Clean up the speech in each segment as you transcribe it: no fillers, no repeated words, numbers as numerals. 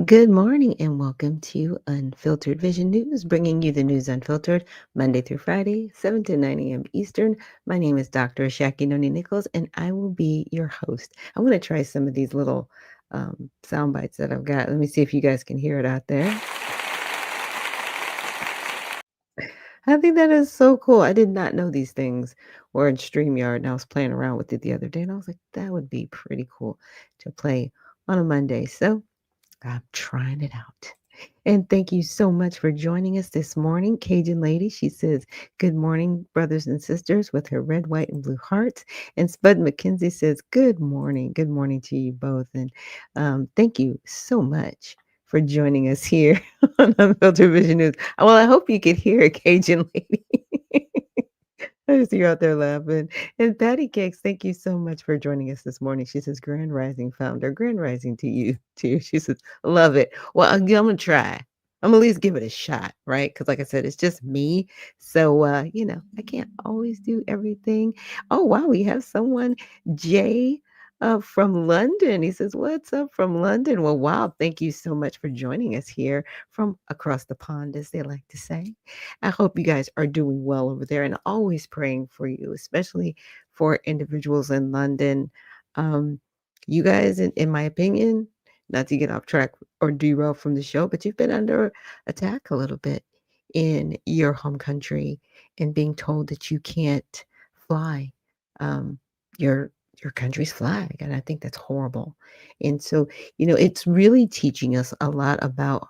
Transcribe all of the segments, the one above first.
Good morning and welcome to Unfiltered Vision News, bringing you the news unfiltered Monday through Friday, 7 to 9 a.m. Eastern. My name is Dr. Ashaki Noni Nichols, and I will be your host. I'm going to try some of these little sound bites that I've got. Let me see if you guys can hear it out there. I think that is so cool. I did not know these things were in StreamYard, and I was playing around with it the other day, and I was like, that would be pretty cool to play on a Monday. So I'm trying it out. And thank you so much for joining us this morning. Cajun Lady, she says, good morning, brothers and sisters, with her red, white, and blue hearts. And Spud McKenzie says, good morning. Good morning to you both. And thank you so much for joining us here on Unfiltered Vision News. Well, I hope you could hear it, Cajun Lady. I just see you out there laughing. And Patty Cakes, thank you so much for joining us this morning. She says, Grand Rising founder, Grand Rising to you too. She says, love it. Well, I'm gonna try. I'm gonna at least give it a shot, right? Because like I said, it's just me. So I can't always do everything. Oh wow, we have someone, Jay from London. He says, what's up from London? Well, wow, thank you so much for joining us here from across the pond, as they like to say. I hope you guys are doing well over there and always praying for you, especially for individuals in London. Um, you guys, in my opinion, not to get off track or derail from the show, but you've been under attack a little bit in your home country and being told that you can't fly um, your country's flag. And I think that's horrible. And so, it's really teaching us a lot about,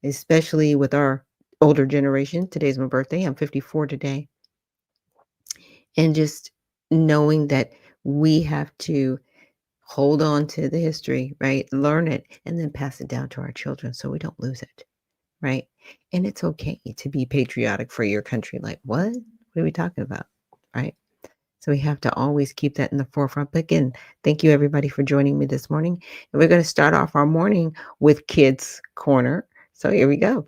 especially with our older generation. Today's my birthday. I'm 54 today. And just knowing that we have to hold on to the history, right? Learn it and then pass it down to our children so we don't lose it, right? And it's okay to be patriotic for your country. Like, what? What are we talking about? Right? So we have to always keep that in the forefront. But again, thank you everybody for joining me this morning. And we're going to start off our morning with Kids Corner. So here we go.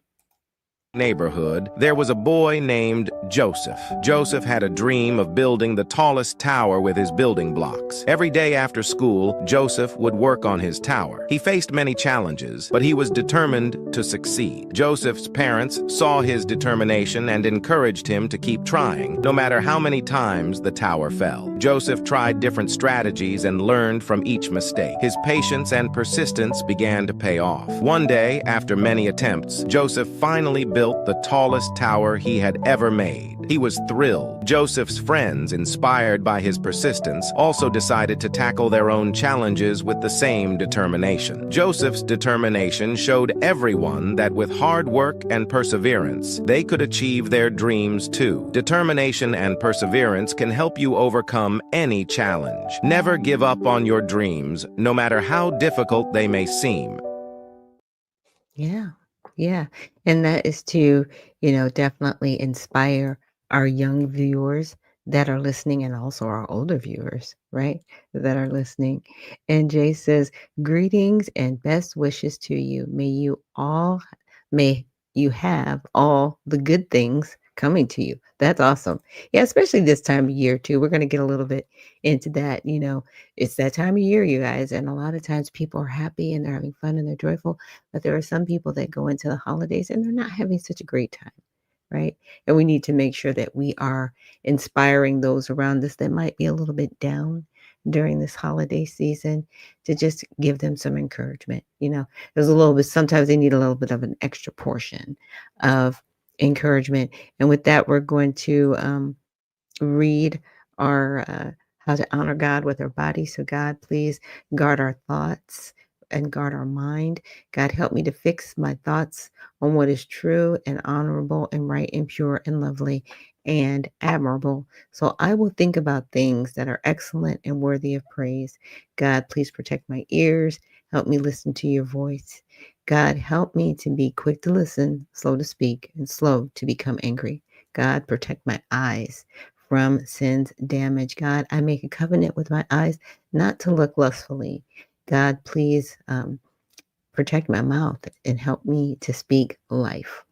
Neighborhood, there was a boy named Joseph. Joseph had a dream of building the tallest tower with his building blocks. Every day after school, Joseph would work on his tower. He faced many challenges, but he was determined to succeed. Joseph's parents saw his determination and encouraged him to keep trying, no matter how many times the tower fell. Joseph tried different strategies and learned from each mistake. His patience and persistence began to pay off. One day, after many attempts, Joseph finally built the tallest tower he had ever made. He was thrilled. Joseph's friends, inspired by his persistence, also decided to tackle their own challenges with the same determination. Joseph's determination showed everyone that with hard work and perseverance, they could achieve their dreams too. Determination and perseverance can help you overcome any challenge. Never give up on your dreams, no matter how difficult they may seem. Yeah. Yeah. And that is to, definitely inspire our young viewers that are listening and also our older viewers, right? That are listening. And Jay says, greetings and best wishes to you. May you have all the good things coming to you. That's awesome. Yeah, especially this time of year too. We're going to get a little bit into that. It's that time of year, you guys. And a lot of times people are happy and they're having fun and they're joyful. But there are some people that go into the holidays and they're not having such a great time, right? And we need to make sure that we are inspiring those around us that might be a little bit down during this holiday season to just give them some encouragement. There's a little bit, sometimes they need a little bit of an extra portion of encouragement. And with that, we're going to read our how to honor God with our body. So God, please guard our thoughts and guard our mind. God, help me to fix my thoughts on what is true and honorable and right and pure and lovely and admirable. So I will think about things that are excellent and worthy of praise. God, please protect my ears. Help me listen to your voice. God, help me to be quick to listen, slow to speak, and slow to become angry. God, protect my eyes from sin's damage. God, I make a covenant with my eyes not to look lustfully. God, please protect my mouth and help me to speak life.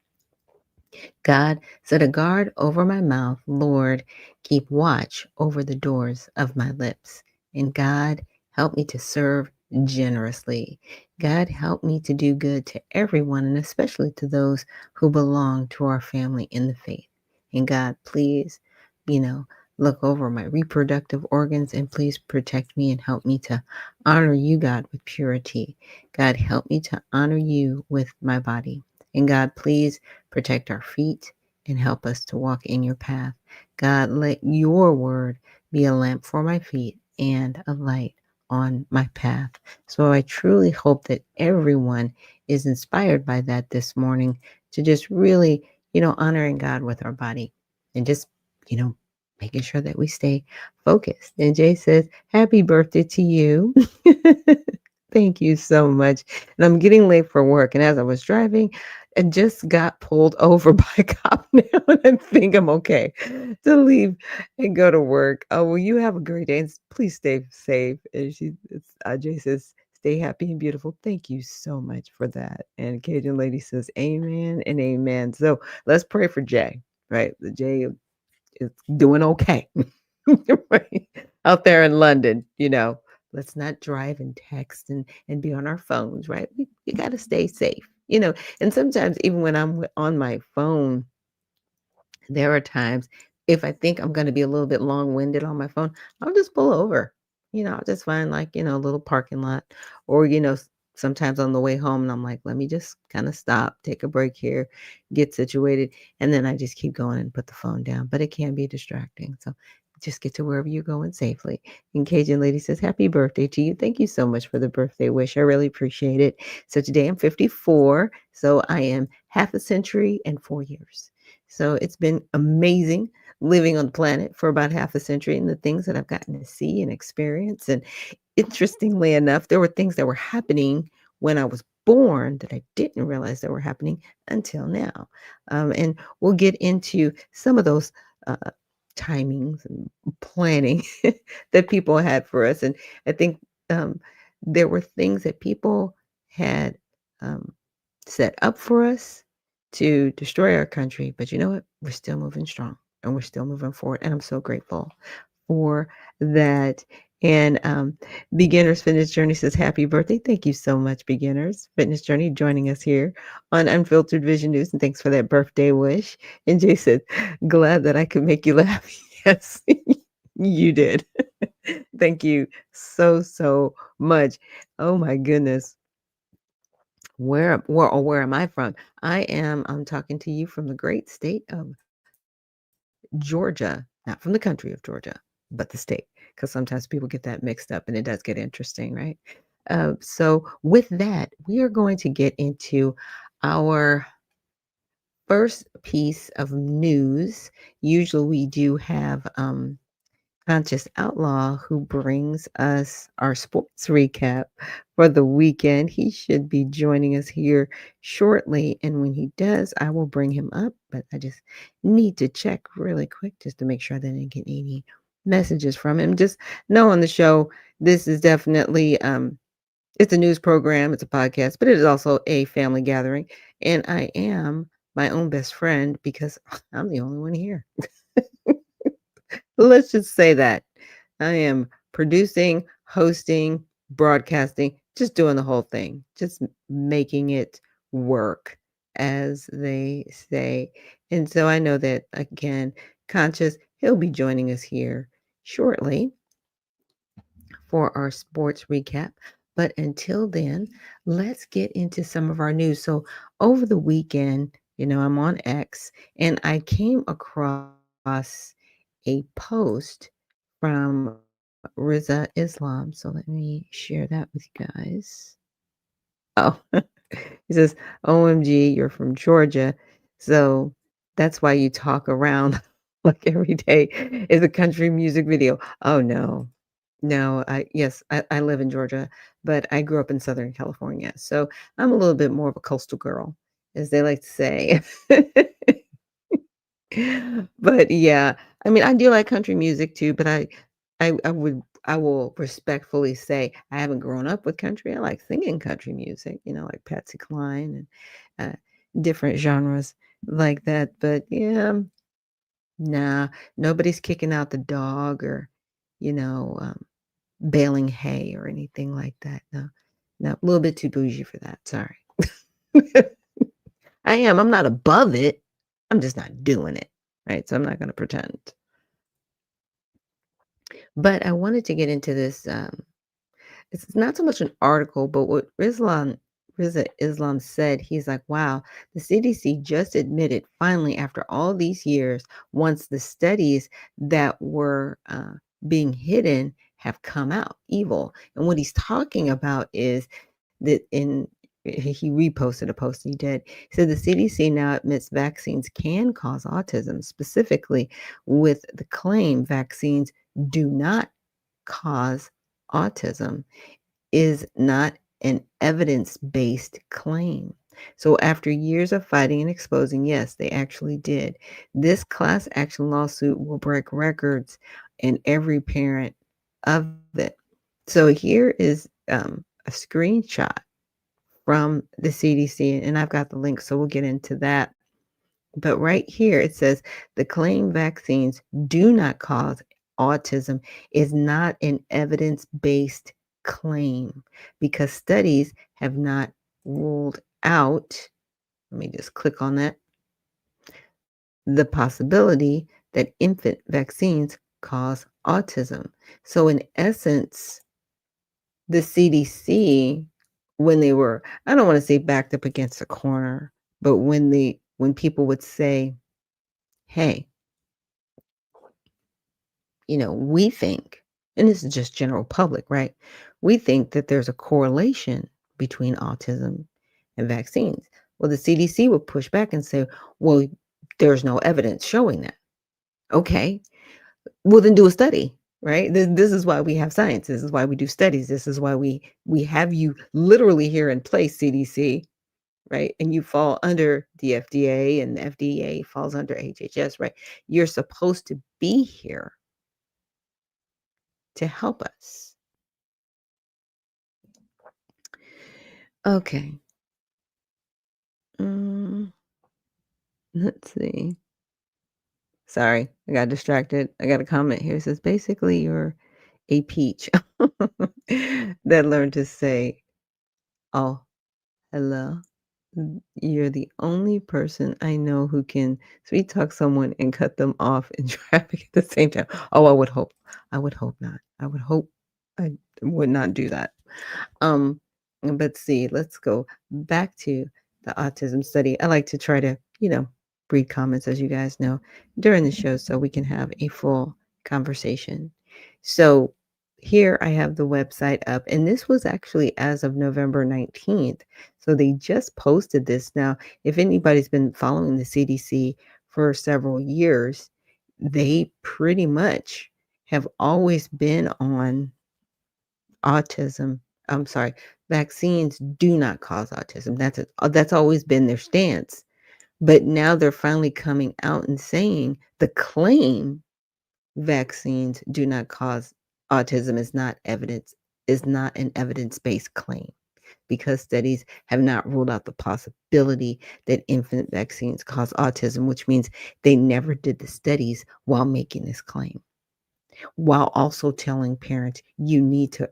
God, set a guard over my mouth. Lord, keep watch over the doors of my lips. And God, help me to serve generously. God, help me to do good to everyone, and especially to those who belong to our family in the faith. And God, please, you know, look over my reproductive organs and please protect me and help me to honor you, God, with purity. God, help me to honor you with my body. And God, please protect our feet and help us to walk in your path. God, let your word be a lamp for my feet and a light on my path. So I truly hope that everyone is inspired by that this morning to just really, honoring God with our body and just, you know, making sure that we stay focused. And Jay says, Happy birthday to you. Thank you so much. And I'm getting late for work. And as I was driving, I just got pulled over by a cop now. And I think I'm okay to leave and go to work. Oh, well, you have a great day. And please stay safe. And Jay says, stay happy and beautiful. Thank you so much for that. And Cajun Lady says, amen and amen. So let's pray for Jay, right? The Jay is doing okay. Right? Out there in London, let's not drive and text and be on our phones, right? We got to stay safe, and sometimes even when I'm on my phone, there are times if I think I'm going to be a little bit long-winded on my phone, I'll just pull over. I'll just find like, a little parking lot or, sometimes on the way home and I'm like, let me just kind of stop, take a break here, get situated. And then I just keep going and put the phone down, but it can be distracting. So just get to wherever you're going safely. And Cajun Lady says, happy birthday to you. Thank you so much for the birthday wish. I really appreciate it. So today I'm 54. So I am half a century and 4 years. So it's been amazing living on the planet for about half a century and the things that I've gotten to see and experience. And interestingly enough, there were things that were happening when I was born that I didn't realize that were happening until now. And we'll get into some of those uh, timings and planning that people had for us. And I think um, there were things that people had um, set up for us to destroy our country. But you know what? We're still moving strong and we're still moving forward. And I'm so grateful for that. And Beginners Fitness Journey says, happy birthday. Thank you so much, Beginners Fitness Journey, joining us here on Unfiltered Vision News. And thanks for that birthday wish. And Jay said, glad that I could make you laugh. Yes, you did. Thank you so, so much. Oh my goodness. Where am I from? I'm talking to you from the great state of Georgia, not from the country of Georgia, but the state, because sometimes people get that mixed up and it does get interesting, right? So with that, we are going to get into our first piece of news. Usually we do have Conscious Outlaw, who brings us our sports recap for the weekend. He should be joining us here shortly. And when he does, I will bring him up. But I just need to check really quick just to make sure that I didn't get any messages from him. Just know on the show, this is definitely it's a news program, it's a podcast, but it is also a family gathering. And I am my own best friend because I'm the only one here. Let's just say that I am producing, hosting, broadcasting, just doing the whole thing, just making it work, as they say. And so I know that, again, Conscious, he'll be joining us here shortly for our sports recap. But until then, let's get into some of our news. So over the weekend, I'm on X and I came across a post from Riza Islam. So let me share that with you guys. Oh, he says, OMG, you're from Georgia. So that's why you talk around like every day is a country music video. Oh, no. No, I live in Georgia, but I grew up in Southern California. So I'm a little bit more of a coastal girl, as they like to say. But yeah, I mean, I do like country music too, but I will respectfully say I haven't grown up with country. I like singing country music, like Patsy Cline and different genres like that. But yeah, nah, nobody's kicking out the dog or, you know, um, baling hay or anything like that. No, no, a little bit too bougie for that. Sorry. I am. I'm not above it. I'm just not doing it. Right. So I'm not going to pretend. But I wanted to get into this. It's not so much an article, but what Riza Islam said, he's like, wow, the CDC just admitted finally after all these years, once the studies that were being hidden have come out evil. And what he's talking about is that he reposted a post he did. He said the CDC now admits vaccines can cause autism, specifically with the claim vaccines do not cause autism is not an evidence-based claim. So after years of fighting and exposing, yes, they actually did. This class action lawsuit will break records and every parent of it. So here is a screenshot from the CDC, and I've got the link, so we'll get into that. But right here it says the claim vaccines do not cause autism is not an evidence-based claim because studies have not ruled out, let me just click on that, the possibility that infant vaccines cause autism. So in essence, the CDC, when they were, I don't want to say backed up against a corner, but when people would say, hey, we think, and this is just general public, right? We think that there's a correlation between autism and vaccines. Well, the CDC would push back and say, well, there's no evidence showing that. Okay, well, then do a study, right? This is why we have science. This is why we do studies. This is why we have you literally here in place, CDC, right? And you fall under the FDA and the FDA falls under HHS, right? You're supposed to be here to help us. Okay. Mm, let's see. Sorry, I got distracted. I got a comment here. It says, basically, you're a peach that learned to say, oh, hello. You're the only person I know who can sweet talk someone and cut them off in traffic at the same time. Oh, I would hope. I would hope not. I would hope I would not do that. Um, but see, let's go back to the autism study. I like to try to, read comments, as you guys know, during the show so we can have a full conversation. So here I have the website up, and this was actually as of November 19th. So they just posted this. Now, if anybody's been following the CDC for several years, they pretty much have always been on autism. I'm sorry, vaccines do not cause autism. That's always been their stance. But now they're finally coming out and saying the claim vaccines do not cause autism is not an evidence-based claim because studies have not ruled out the possibility that infant vaccines cause autism, which means they never did the studies while making this claim, while also telling parents you need to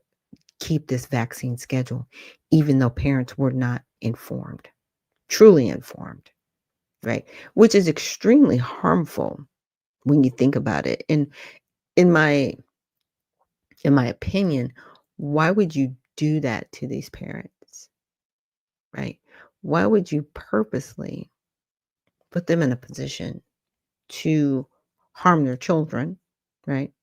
keep this vaccine schedule, even though parents were not informed, truly informed, right? Which is extremely harmful when you think about it. And in my opinion, why would you do that to these parents, right? Why would you purposely put them in a position to harm their children, right?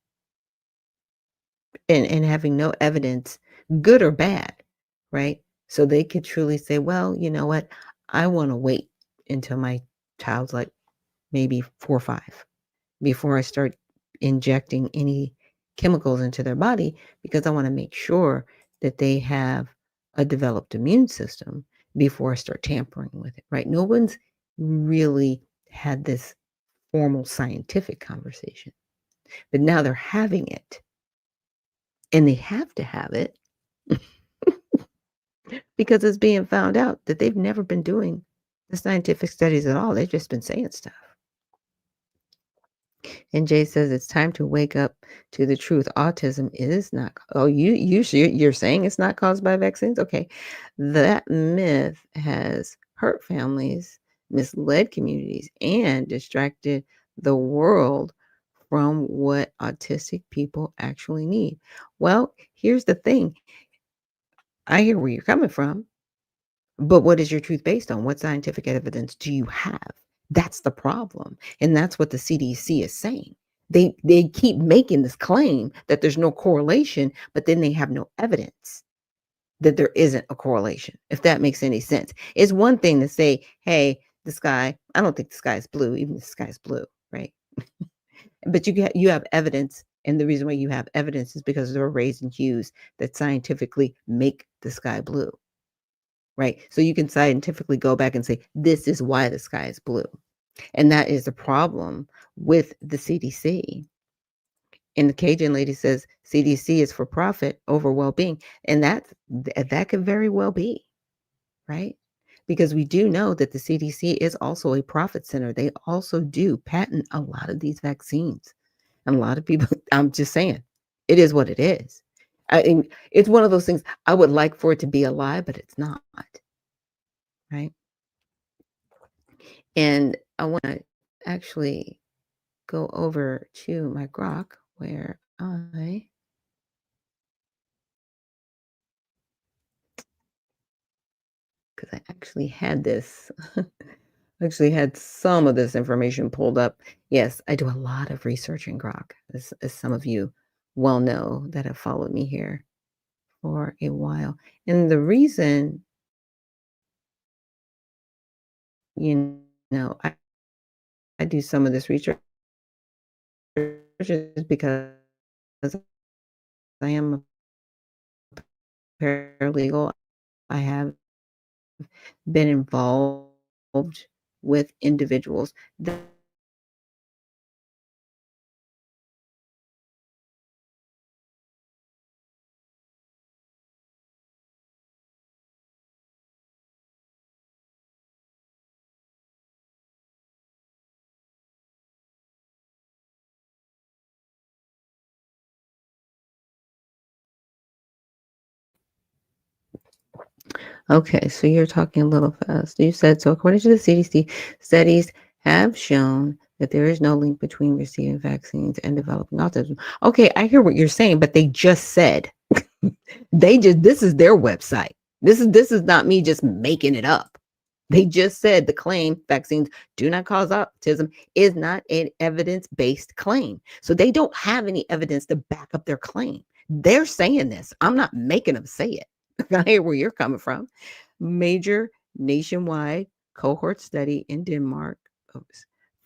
And having no evidence, good or bad, right? So they could truly say, well, you know what? I want to wait until my child's like maybe 4 or 5 before I start injecting any chemicals into their body because I want to make sure that they have a developed immune system before I start tampering with it, right? No one's really had this formal scientific conversation, but now they're having it and they have to have it because it's being found out that they've never been doing the scientific studies at all. They've just been saying stuff. And Jay says it's time to wake up to the truth. Autism is not. Oh, you're saying it's not caused by vaccines? Okay, that myth has hurt families, misled communities, and distracted the world from what autistic people actually need. Well, here's the thing. I hear where you're coming from, but what is your truth based on? What scientific evidence do you have? That's the problem. And that's what the CDC is saying. They keep making this claim that there's no correlation, but then they have no evidence that there isn't a correlation, if that makes any sense. It's one thing to say, hey, the sky, I don't think the sky is blue, even the sky is blue, right? But you have evidence, and the reason why you have evidence is because there are rays and hues that scientifically make the sky blue, right? So you can scientifically go back and say, this is why the sky is blue. And that is the problem with the CDC. And the Cajun lady says CDC is for profit over well-being. And that could very well be, right? Because we do know that the CDC is also a profit center. They also do patent a lot of these vaccines. And a lot of people, I'm just saying, it is what it is. It's one of those things I would like for it to be a lie, but it's not, right? And I want to actually go over to my grok where because I actually had this, actually had some of this information pulled up. Yes, I do a lot of research in grok, as some of you well know that have followed me here for a while. And the reason, I do some of this research is because I am a paralegal. I have been involved with individuals that Okay, so you're talking a little fast. You said so. According to the CDC, studies have shown that there is no link between receiving vaccines and developing autism. Okay, I hear what you're saying, but they just said this is their website. This is not me just making it up. They just said the claim vaccines do not cause autism is not an evidence-based claim. So they don't have any evidence to back up their claim. They're saying this. I'm not making them say it. I hear where you're coming from. Major nationwide cohort study in Denmark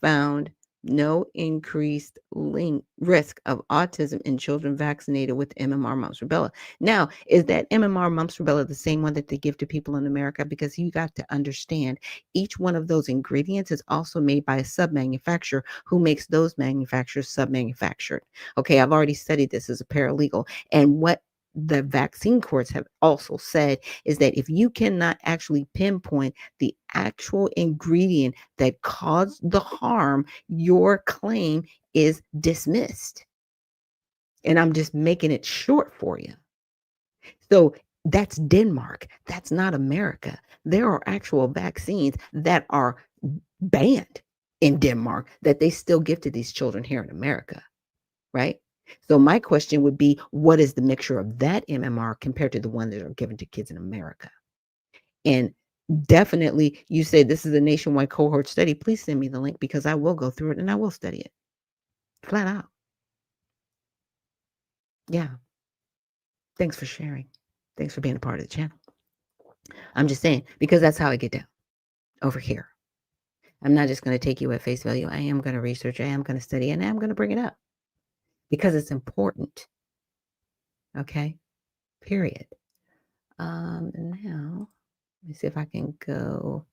found no increased risk of autism in children vaccinated with MMR mumps rubella. Now, is that MMR mumps rubella the same one that they give to people in America? Because you got to understand each one of those ingredients is also made by a sub-manufacturer who makes those manufacturers sub-manufactured. Okay, I've already studied this as a paralegal. And what the vaccine courts have also said is that if you cannot actually pinpoint the actual ingredient that caused the harm, your claim is dismissed. And I'm just making it short for you. So that's Denmark. That's not America. There are actual vaccines that are banned in Denmark that they still give to these children here in America, right? So my question would be, what is the mixture of that MMR compared to the one that are given to kids in America? And definitely, you say this is a nationwide cohort study. Please send me the link because I will go through it and I will study it flat out. Yeah. Thanks for sharing. Thanks for being a part of the channel. I'm just saying, because that's how I get down over here. I'm not just going to take you at face value. I am going to research, I am going to study, and I'm going to bring it up because it's important. Okay. Period. Now, let me see if I can go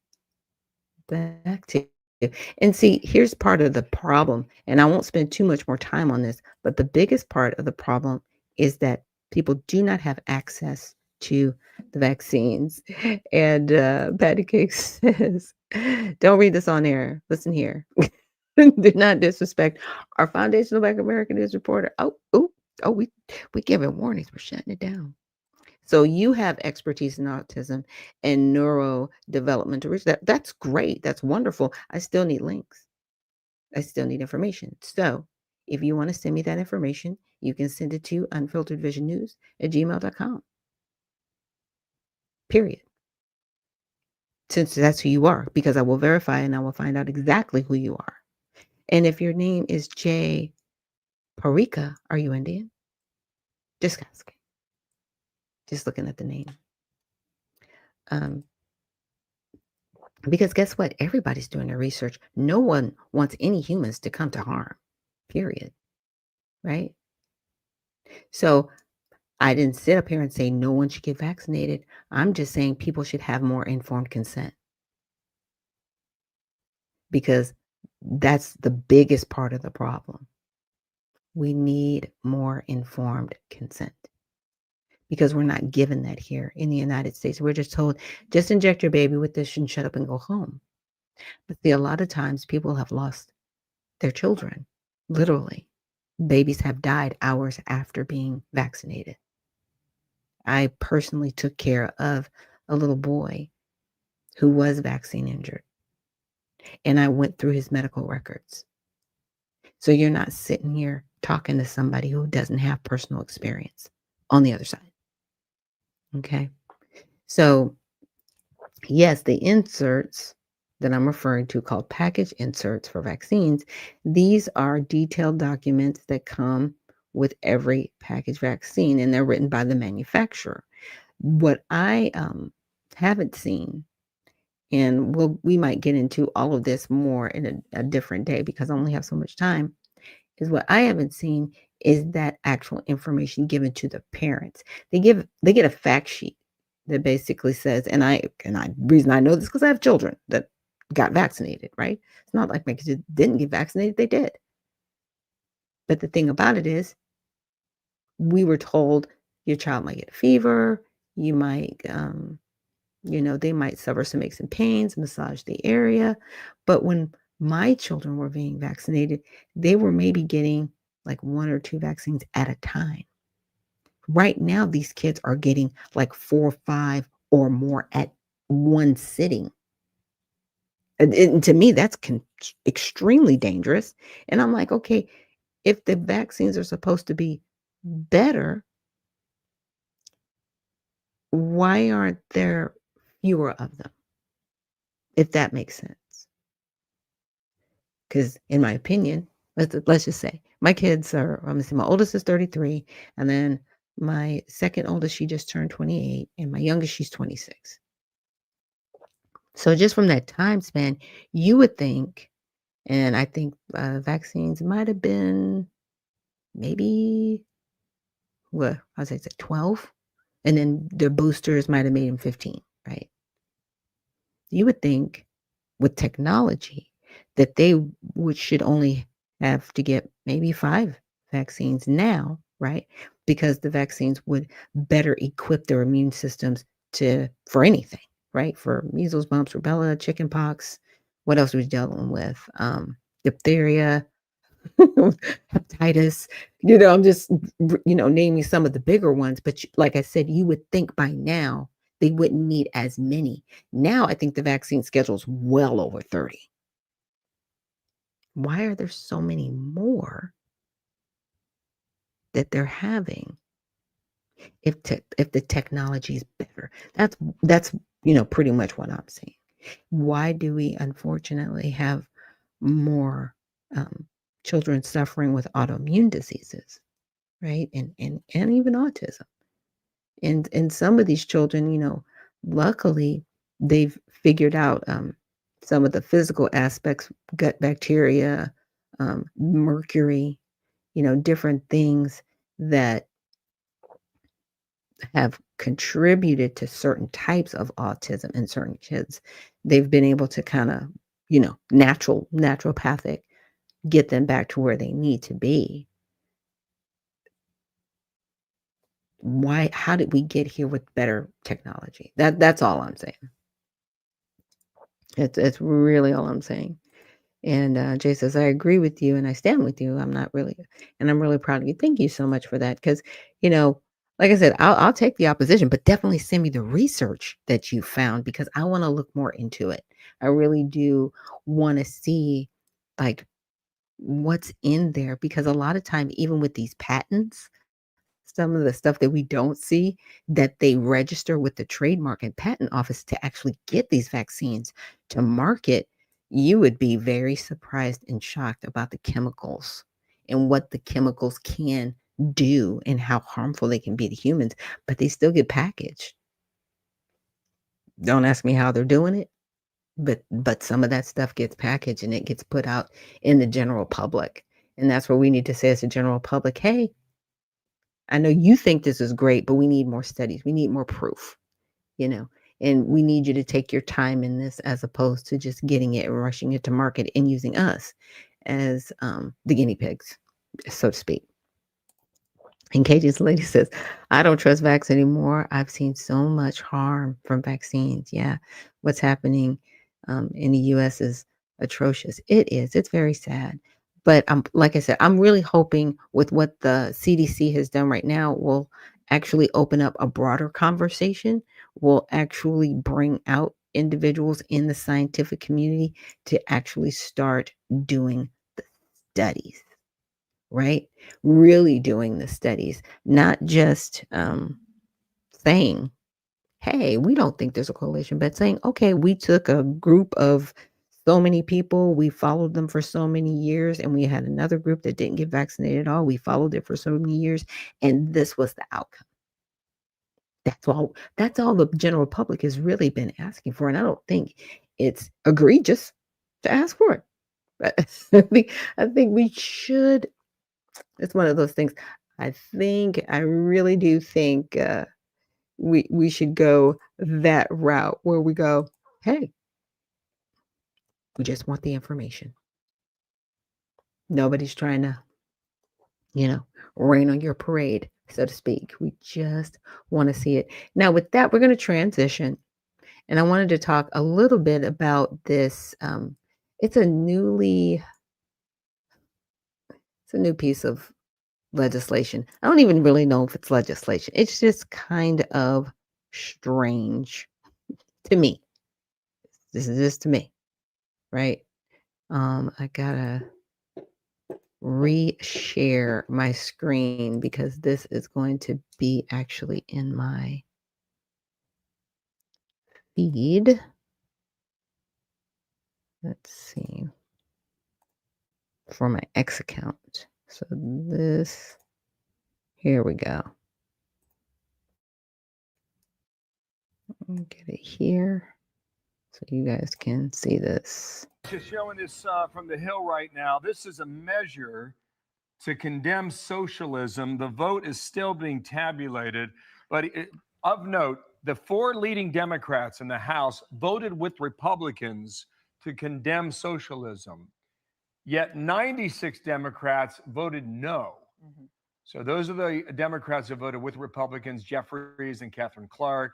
back to you. And see, here's part of the problem, and I won't spend too much more time on this, but the biggest part of the problem is that people do not have access to the vaccines. And Patty Cake says, don't read this on air. Listen here. Do not disrespect our foundational Black American News reporter. Oh, we giving warnings. We're shutting it down. So you have expertise in autism and neurodevelopmental research. That's great. That's wonderful. I still need links. I still need information. So if you want to send me that information, you can send it to unfilteredvisionnews@gmail.com. Period. Since that's who you are, because I will verify and I will find out exactly who you are. And if your name is J. Parika, are you Indian? Just asking. Just looking at the name. Um, because guess what? Everybody's doing their research. No one wants any humans to come to harm. Period. Right? So I didn't sit up here and say no one should get vaccinated. I'm just saying people should have more informed consent because that's the biggest part of the problem. We need more informed consent because we're not given that here in the United States. We're just told, just inject your baby with this and shut up and go home. But see, a lot of times people have lost their children, literally. Babies have died hours after being vaccinated. I personally took care of a little boy who was vaccine injured, and I went through his medical records. So you're not sitting here talking to somebody who doesn't have personal experience on the other side. Okay. So, yes, the inserts that I'm referring to, called package inserts for vaccines, these are detailed documents that come with every package vaccine, and they're written by the manufacturer. What I haven't seen, and we might get into all of this more in a different day because I only have so much time, is what I haven't seen is that actual information given to the parents. They get a fact sheet that basically says, and I reason I know this because I have children that got vaccinated, right? It's not like my kids didn't get vaccinated, they did. But the thing about it is, we were told your child might get a fever, you might they might suffer some aches and pains, massage the area. But when my children were being vaccinated, they were maybe getting like one or two vaccines at a time. Right now, these kids are getting like 4 or 5 or more at one sitting. And to me, that's extremely dangerous. And I'm like, okay, if the vaccines are supposed to be better, why aren't there fewer of them? If that makes sense. Because in my opinion, let's just say my kids are, let me see, my oldest is 33, and then my second oldest, she just turned 28, and my youngest, she's 26. So just from that time span, you would think, and I think vaccines might have been maybe, what, I was say 12, and then the boosters might have made them 15, right? You would think with technology that they should only have to get maybe 5 vaccines now, right? Because the vaccines would better equip their immune systems for anything, right? For measles, mumps, rubella, chickenpox. What else was dealing with? Diphtheria, hepatitis. I'm just naming some of the bigger ones. But like I said, you would think by now they wouldn't need as many. Now I think the vaccine schedule is well over 30. Why are there so many more that they're having if the technology is better? That's pretty much what I'm saying. Why do we unfortunately have more children suffering with autoimmune diseases, right? And even autism. And some of these children, luckily they've figured out some of the physical aspects, gut bacteria, mercury, different things that have contributed to certain types of autism in certain kids. They've been able to kind of, naturopathic, get them back to where they need to be. How did we get here with better technology? That's all I'm saying. It's really all I'm saying. And Jay says, I agree with you and I stand with you. And I'm really proud of you. Thank you so much for that. Because, you know, like I said, I'll take the opposition, but definitely send me the research that you found because I want to look more into it. I really do want to see like what's in there because a lot of time, even with these patents, some of the stuff that we don't see that they register with the trademark and patent office to actually get these vaccines to market, you would be very surprised and shocked about the chemicals and what the chemicals can do and how harmful they can be to humans, but they still get packaged. Don't ask me how they're doing it, but some of that stuff gets packaged and it gets put out in the general public. And that's where we need to say as a general public, hey, I know you think this is great, but we need more studies. We need more proof, you know, and we need you to take your time in this as opposed to just getting it and rushing it to market and using us as the guinea pigs, so to speak. And Katie's lady says, I don't trust vax anymore. I've seen so much harm from vaccines. Yeah. What's happening in the US is atrocious. It is. It's very sad. But like I said, I'm really hoping with what the CDC has done right now will actually open up a broader conversation, will actually bring out individuals in the scientific community to actually start doing the studies, right? Really doing the studies, not just saying, hey, we don't think there's a correlation, but saying, okay, we took a group of so many people, we followed them for so many years, and we had another group that didn't get vaccinated at all. We followed it for so many years, and this was the outcome. That's all the general public has really been asking for. And I don't think it's egregious to ask for it. But I think we should. It's one of those things. I really do think we should go that route where we go, hey, we just want the information. Nobody's trying to, you know, rain on your parade, so to speak. We just want to see it. Now, with that, we're going to transition, and I wanted to talk a little bit about this. It's a newly, it's a new piece of legislation. I don't even really know if it's legislation. It's just kind of strange to me. This is just to me, right? I gotta reshare my screen because this is going to be actually in my feed. Let's see, for my X account. So this, here we go. Get it here so you guys can see this. Just showing this from the Hill right now. This is a measure to condemn socialism. The vote is still being tabulated, but of note, the four leading Democrats in the House voted with Republicans to condemn socialism, yet 96 Democrats voted no. Mm-hmm. So those are the Democrats who voted with Republicans, Jeffries and Catherine Clark,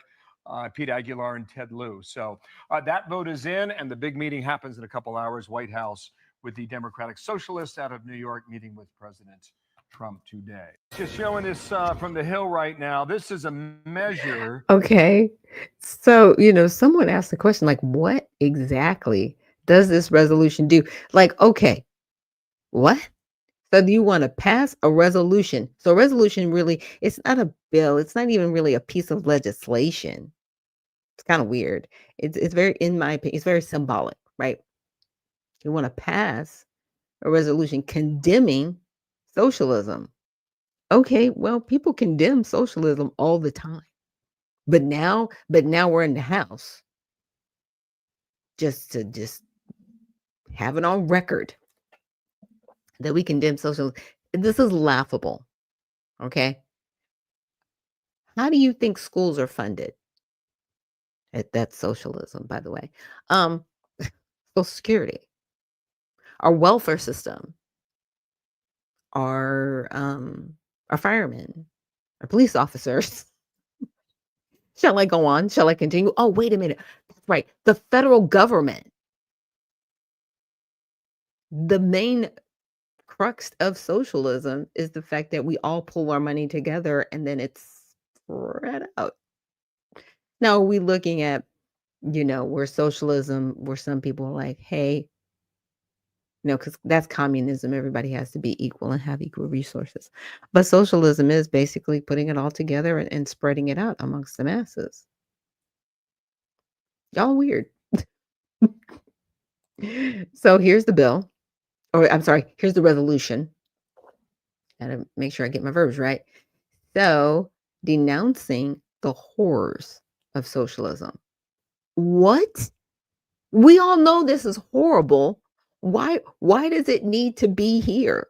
Pete Aguilar and Ted Lieu. So that vote is in, and the big meeting happens in a couple hours, White House, with the Democratic Socialists out of New York meeting with President Trump today. Just showing this from the Hill right now. This is a measure. Okay. So, someone asked the question, like, what exactly does this resolution do? Like, okay, what? So do you want to pass a resolution? So a resolution really, it's not a bill. It's not even really a piece of legislation. It's kind of weird. It's very, in my opinion, it's very symbolic, right? You want to pass a resolution condemning socialism. Okay, well, people condemn socialism all the time. But now we're in the House just to have it on record that we condemn socialism. This is laughable. Okay. How do you think schools are funded? That's socialism, by the way. Social Security, our welfare system, our firemen, our police officers. Shall I go on? Shall I continue? Oh, wait a minute. That's right. The federal government. The main crux of socialism is the fact that we all pull our money together and then it's spread out. Now, are we looking at, where socialism, where some people are like, hey, because that's communism. Everybody has to be equal and have equal resources. But socialism is basically putting it all together and spreading it out amongst the masses. Y'all weird. So here's the bill, or I'm sorry, here's the resolution. Gotta make sure I get my verbs right. So, denouncing the horrors of socialism. What? We all know this is horrible. Why does it need to be here?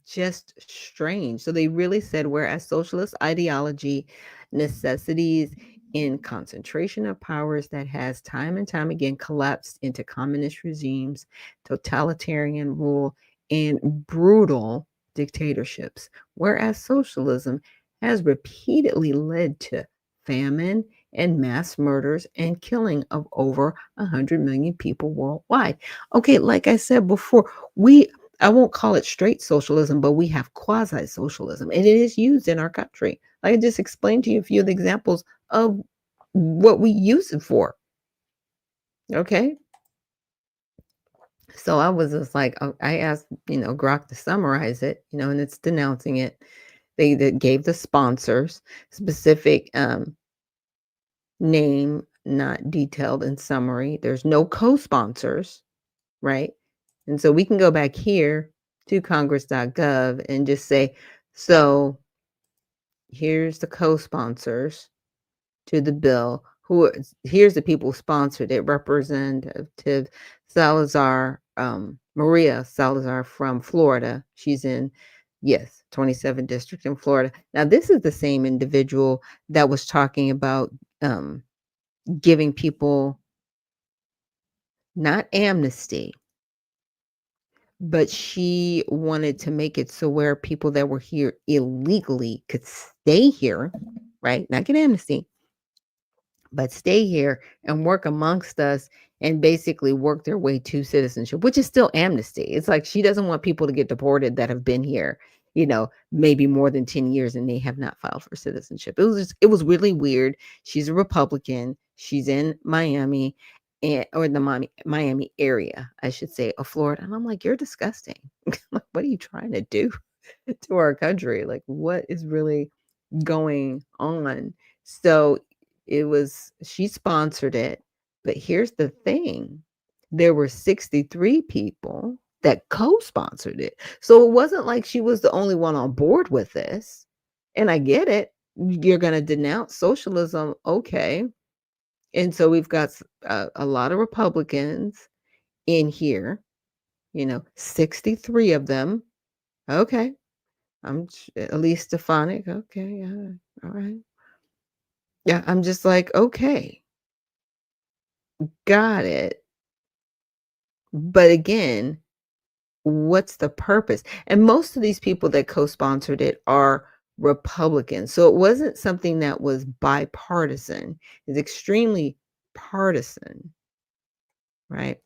Just strange. So they really said, whereas socialist ideology necessities in concentration of powers that has time and time again collapsed into communist regimes, totalitarian rule, and brutal dictatorships, whereas socialism has repeatedly led to famine and mass murders and killing of over 100 million people worldwide. Okay, like I said before, I won't call it straight socialism, but we have quasi socialism, and it is used in our country. I just explained to you a few of the examples of what we use it for. Okay. So I was just like, I asked, Grok to summarize it, and it's denouncing it. They gave the sponsors specific name, not detailed in summary. There's no co-sponsors, right? And so we can go back here to congress.gov and just say, so here's the co-sponsors to the bill. Here's the people who sponsored it. Representative Salazar, Maria Salazar from Florida. She's in, yes, 27th district in Florida. Now, this is the same individual that was talking about giving people not amnesty, but she wanted to make it so where people that were here illegally could stay here, right? Not get amnesty, but stay here and work amongst us and basically work their way to citizenship, which is still amnesty. It's like she doesn't want people to get deported that have been here, maybe more than 10 years and they have not filed for citizenship. It was really weird. She's a Republican. She's in Miami or the Miami area, I should say, of Florida. And I'm like, you're disgusting. Like, what are you trying to do to our country? Like, what is really going on? So she sponsored it, but here's the thing. There were 63 people that co-sponsored it. So it wasn't like she was the only one on board with this. And I get it. You're going to denounce socialism. Okay. And so we've got a lot of Republicans in here, 63 of them. Okay. I'm at least Stefanik. Okay. All right. Yeah. I'm just like, okay. Got it. But again, what's the purpose? And most of these people that co-sponsored it are Republicans. So it wasn't something that was bipartisan. It's extremely partisan, right?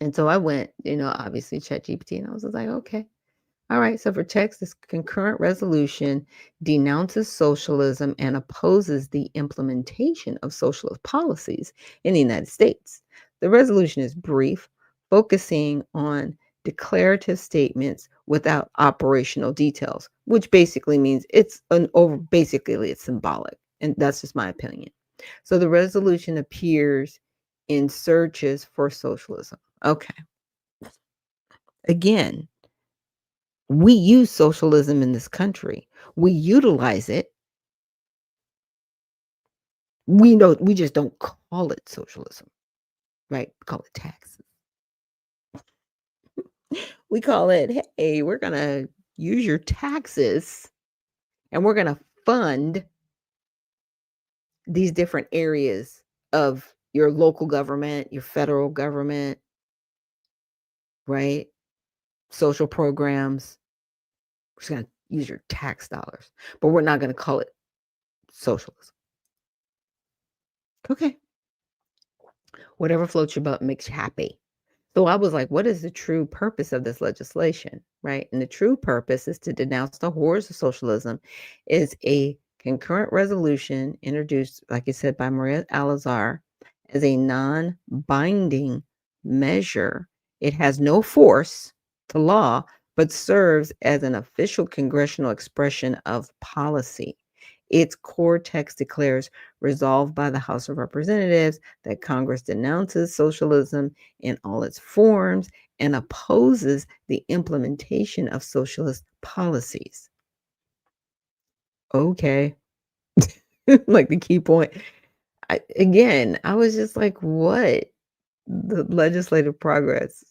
And so I went, obviously ChatGPT, and I was just like, okay. All right, so for text, this concurrent resolution denounces socialism and opposes the implementation of socialist policies in the United States. The resolution is brief, focusing on declarative statements without operational details, which basically means basically it's symbolic, and that's just my opinion. So the resolution appears in searches for socialism. Okay. Again, we use socialism in this country. We utilize it. We just don't call it socialism, right? We call it taxes. We call it, hey, we're going to use your taxes and we're going to fund these different areas of your local government, your federal government, right? Social programs. We're just going to use your tax dollars, but we're not going to call it socialism. Okay. Whatever floats your boat makes you happy. So I was like, what is the true purpose of this legislation? Right. And the true purpose is to denounce the horrors of socialism, is a concurrent resolution introduced, like I said, by Maria Alazar as a non binding measure. It has no force to law, but serves as an official congressional expression of policy. Its core text declares, resolved by the House of Representatives, that Congress denounces socialism in all its forms and opposes the implementation of socialist policies. Okay. Like the key point. Again, I was just like, what? The legislative progress.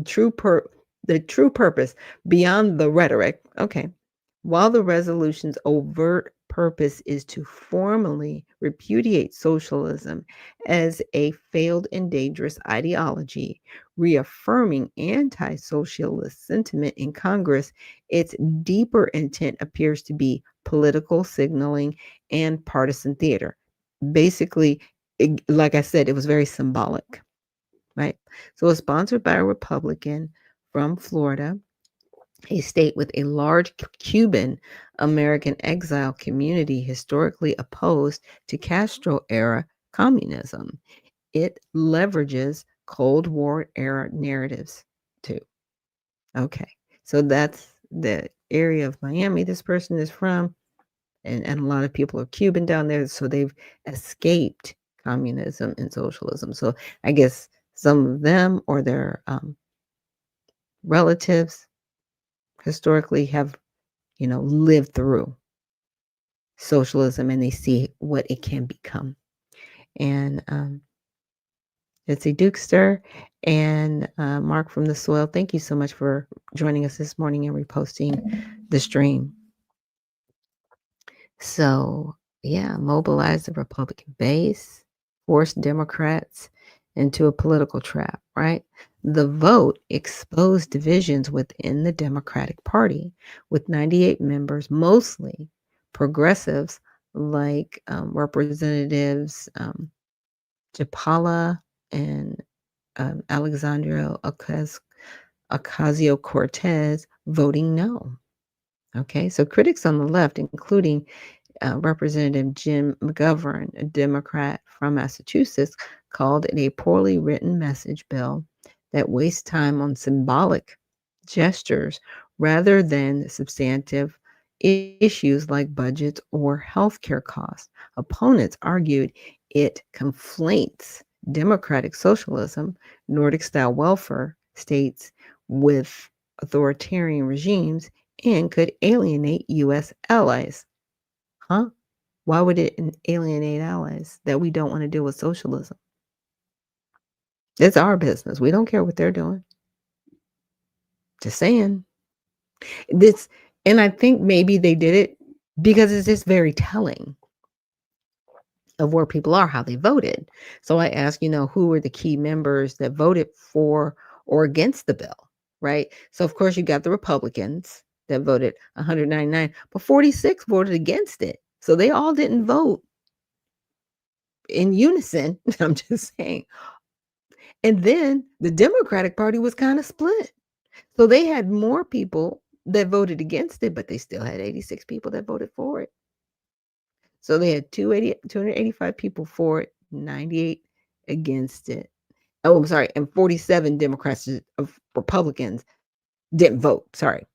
True per the true purpose beyond the rhetoric. Okay. While the resolution's overt purpose is to formally repudiate socialism as a failed and dangerous ideology, reaffirming anti socialist sentiment in Congress, its deeper intent appears to be political signaling and partisan theater. Basically, like I said, it was very symbolic, right? So it's sponsored by a Republican from Florida, a state with a large Cuban American exile community historically opposed to Castro era communism. It leverages Cold War era narratives too. Okay, so that's the area of Miami this person is from. And a lot of people are Cuban down there, so they've escaped communism and socialism. So I guess some of them or their relatives historically have, lived through socialism and they see what it can become. And it's a Dukester and Mark from the Soil. Thank you so much for joining us this morning and reposting the stream. So, yeah, mobilize the Republican base, force Democrats into a political trap, right? The vote exposed divisions within the Democratic Party, with 98 members, mostly progressives like Representatives Japala and Alexandria Ocasio Cortez, voting no. Okay, so critics on the left, including Representative Jim McGovern, a Democrat from Massachusetts, called it a poorly written message bill that wastes time on symbolic gestures rather than substantive issues like budgets or healthcare costs. Opponents argued it conflates democratic socialism, Nordic style welfare states, with authoritarian regimes and could alienate U.S. allies. Huh? Why would it alienate allies that we don't want to deal with socialism? It's our business. We don't care what they're doing. Just saying. This, and I think maybe they did it because it's just very telling of where people are, how they voted. So I asked, who were the key members that voted for or against the bill, right? So of course you got the Republicans that voted 199, but 46 voted against it. So they all didn't vote in unison. I'm just saying. And then the Democratic Party was kind of split. So they had more people that voted against it, but they still had 86 people that voted for it. So they had 285 people for it, 98 against it. Oh, I'm sorry. And 47 Democrats of Republicans didn't vote. Sorry.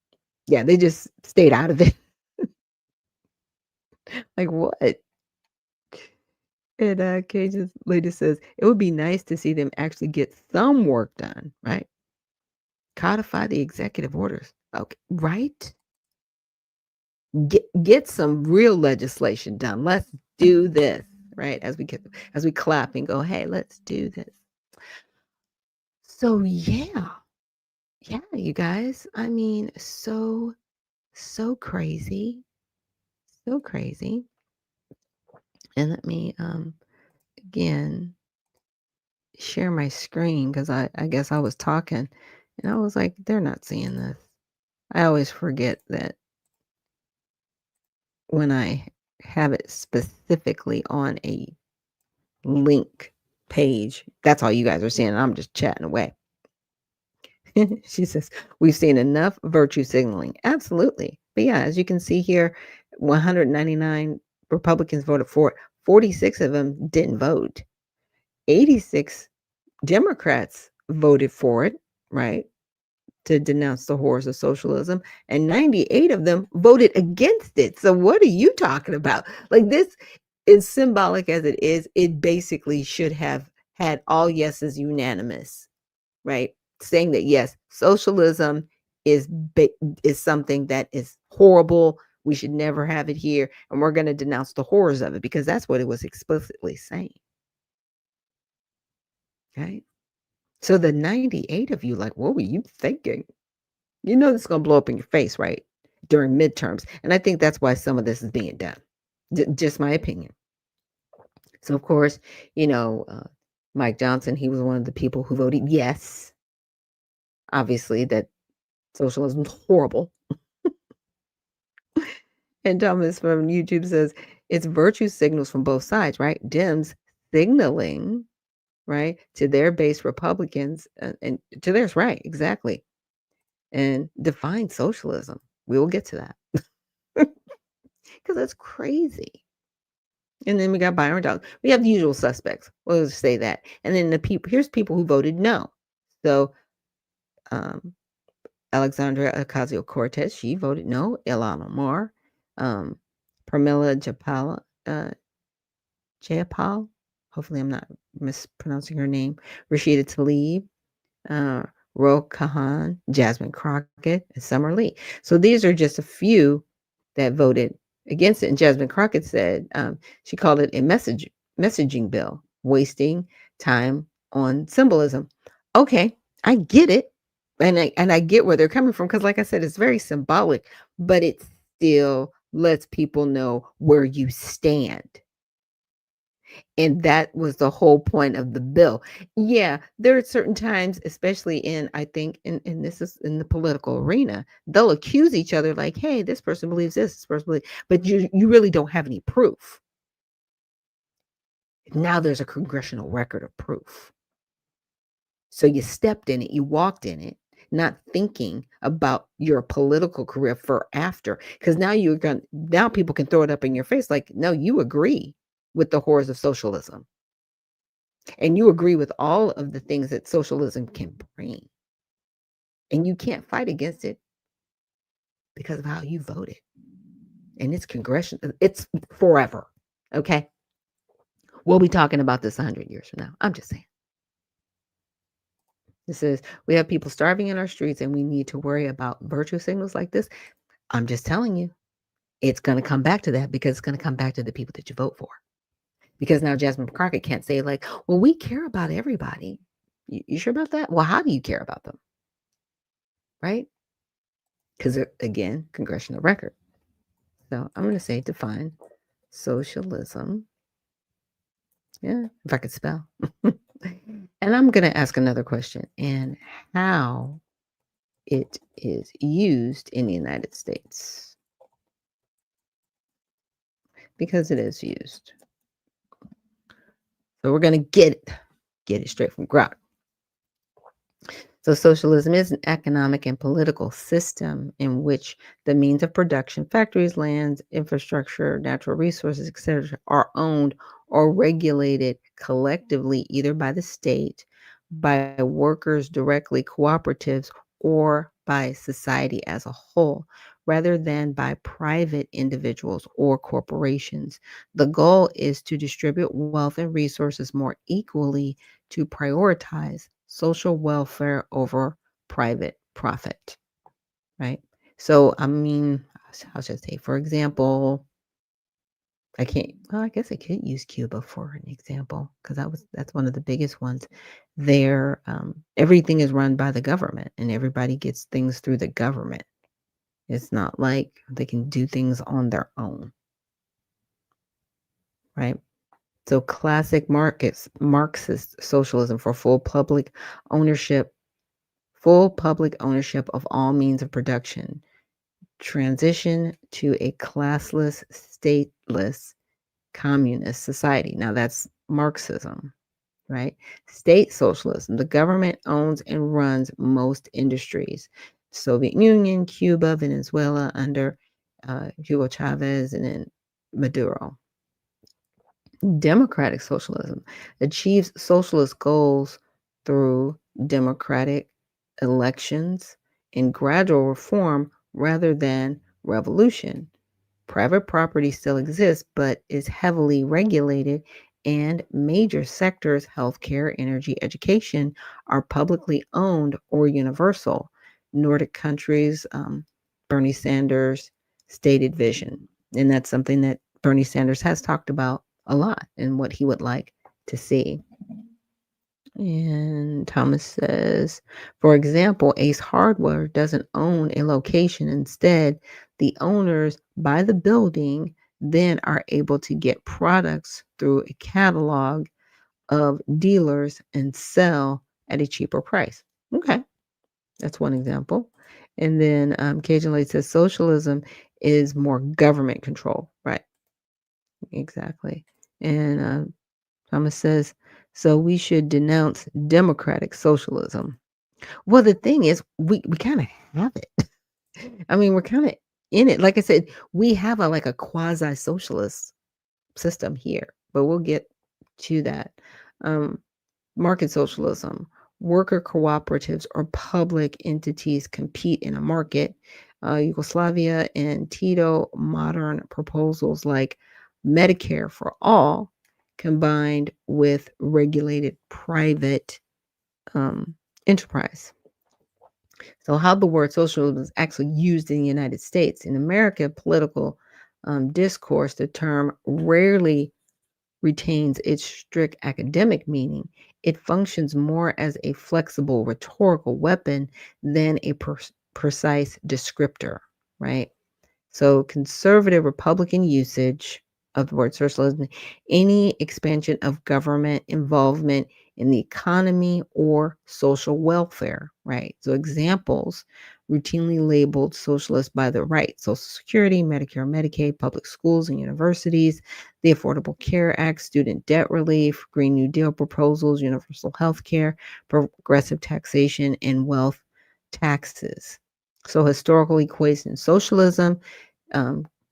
Yeah, they just stayed out of it. Like what? And Cage's lady says it would be nice to see them actually get some work done, right? Codify the executive orders. Okay, right? Get some real legislation done. Let's do this, right? As we clap and go, hey, let's do this. So yeah, you guys. I mean, so crazy, so crazy. And let me again share my screen because I guess I was talking and I was like, they're not seeing this. I always forget that when I have it specifically on a link page. That's all you guys are seeing. I'm just chatting away. She says, we've seen enough virtue signaling. Absolutely. But yeah, as you can see here, 199 Republicans voted for it. 46 of them didn't vote. 86 Democrats voted for it, right? To denounce the horrors of socialism. And 98 of them voted against it. So what are you talking about? Like, this is symbolic as it is. It basically should have had all yeses unanimous, right? Saying that yes, socialism is is something that is horrible. We should never have it here, and we're going to denounce the horrors of it, because that's what it was explicitly saying. Okay, so the 98 of you, like, what were you thinking? You know this is going to blow up in your face, right? During midterms, and I think that's why some of this is being done. Just my opinion. So of course, you know, Mike Johnson, he was one of the people who voted yes. Obviously, that socialism is horrible. And Thomas from YouTube says it's virtue signals from both sides, right? Dems signaling, right, to their base Republicans, and to theirs, right? Exactly. And define socialism. We will get to that, because that's crazy. And then we got Byron Donalds. We have the usual suspects. We'll just say that. And then the people, here's people who voted no. So um, Alexandria Ocasio-Cortez, she voted no. Ilhan Omar, Pramila Jayapal, hopefully I'm not mispronouncing her name, Rashida Tlaib, uh, Ro Khan, Jasmine Crockett, and Summer Lee. So these are just a few that voted against it. And Jasmine Crockett said she called it a messaging bill, wasting time on symbolism. Okay, I get it. And I get where they're coming from, because like I said, it's very symbolic, but it still lets people know where you stand. And that was the whole point of the bill. Yeah, there are certain times, especially in, I think, in this is in the political arena, they'll accuse each other like, hey, this person believes this person believes, but you really don't have any proof. Now there's a congressional record of proof. So you stepped in it, you walked in it, not thinking about your political career for after. Because now people can throw it up in your face like, no, you agree with the horrors of socialism. And you agree with all of the things that socialism can bring. And you can't fight against it because of how you voted. And it's congressional, it's forever. Okay. We'll be talking about this 100 years from now. I'm just saying. It says we have people starving in our streets and we need to worry about virtue signals like this. I'm just telling you, it's going to come back to that, because it's going to come back to the people that you vote for. Because now Jasmine Crockett can't say, like, well, we care about everybody. You sure about that? Well, how do you care about them? Right? Because again, congressional record. So I'm going to say define socialism. Yeah, if I could spell. And I'm going to ask another question, and how it is used in the United States, because it is used. So we're going to get it straight from Grok. So socialism is an economic and political system in which the means of production, factories, lands, infrastructure, natural resources, etc., are owned or regulated collectively either by the state, by workers directly, cooperatives, or by society as a whole, rather than by private individuals or corporations. The goal is to distribute wealth and resources more equally, to prioritize social welfare over private profit, right? So, I mean, how should I say? For example, I can't. Well, I guess I could use Cuba for an example, because that's one of the biggest ones. There, everything is run by the government, and everybody gets things through the government. It's not like they can do things on their own, right? So, classic Marxist socialism for full public ownership of all means of production, transition to a classless, stateless communist society. Now that's Marxism, right? State socialism. The government owns and runs most industries. Soviet Union, Cuba, Venezuela under Hugo Chavez, and then Maduro. Democratic socialism achieves socialist goals through democratic elections and gradual reform rather than revolution. Private property still exists, but is heavily regulated, and major sectors, healthcare, energy, education, are publicly owned or universal. Nordic countries, Bernie Sanders' stated vision. And that's something that Bernie Sanders has talked about a lot and what he would like to see. And Thomas says, for example, Ace Hardware doesn't own a location. Instead, the owners buy the building, then are able to get products through a catalog of dealers and sell at a cheaper price. Okay, that's one example. And then Cajun Lady says socialism is more government control. Right, exactly. And Thomas says, so we should denounce democratic socialism. Well, the thing is, we kind of have it. I mean, we're kind of in it. Like I said, we have a like a quasi socialist system here, but we'll get to that. Um, Market socialism. Worker cooperatives or public entities compete in a market. Yugoslavia and Tito modern proposals like Medicare for all combined with regulated private um, enterprise. So, how the word socialism is actually used in the United States. In America, political discourse, the term rarely retains its strict academic meaning. It functions more as a flexible rhetorical weapon than a precise descriptor, right? So, conservative Republican usage of the word socialism, any expansion of government involvement in the economy or social welfare, right? So, examples routinely labeled socialist by the right: Social Security, Medicare, Medicaid, public schools and universities, the Affordable Care Act, student debt relief, Green New Deal proposals, universal health care, progressive taxation, and wealth taxes. So, historical equation socialism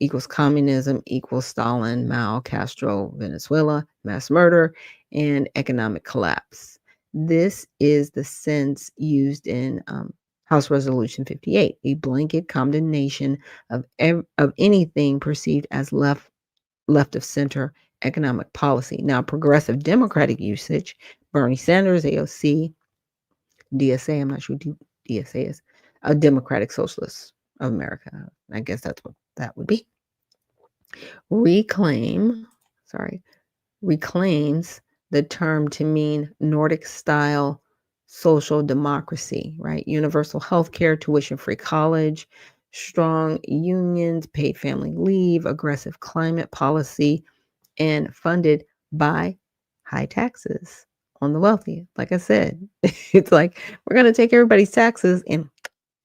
equals communism equals Stalin, Mao, Castro, Venezuela, mass murder, and economic collapse. This is the sense used in House Resolution 58, a blanket condemnation of anything perceived as left of center economic policy. Now, progressive democratic usage, Bernie Sanders, AOC, DSA, I'm not sure what DSA is, a Democratic Socialist of America. I guess that's what that would be. Reclaim, sorry, reclaims the term to mean Nordic style social democracy, right? Universal health care, tuition free college, strong unions, paid family leave, aggressive climate policy, and funded by high taxes on the wealthy. Like I said, it's like we're going to take everybody's taxes and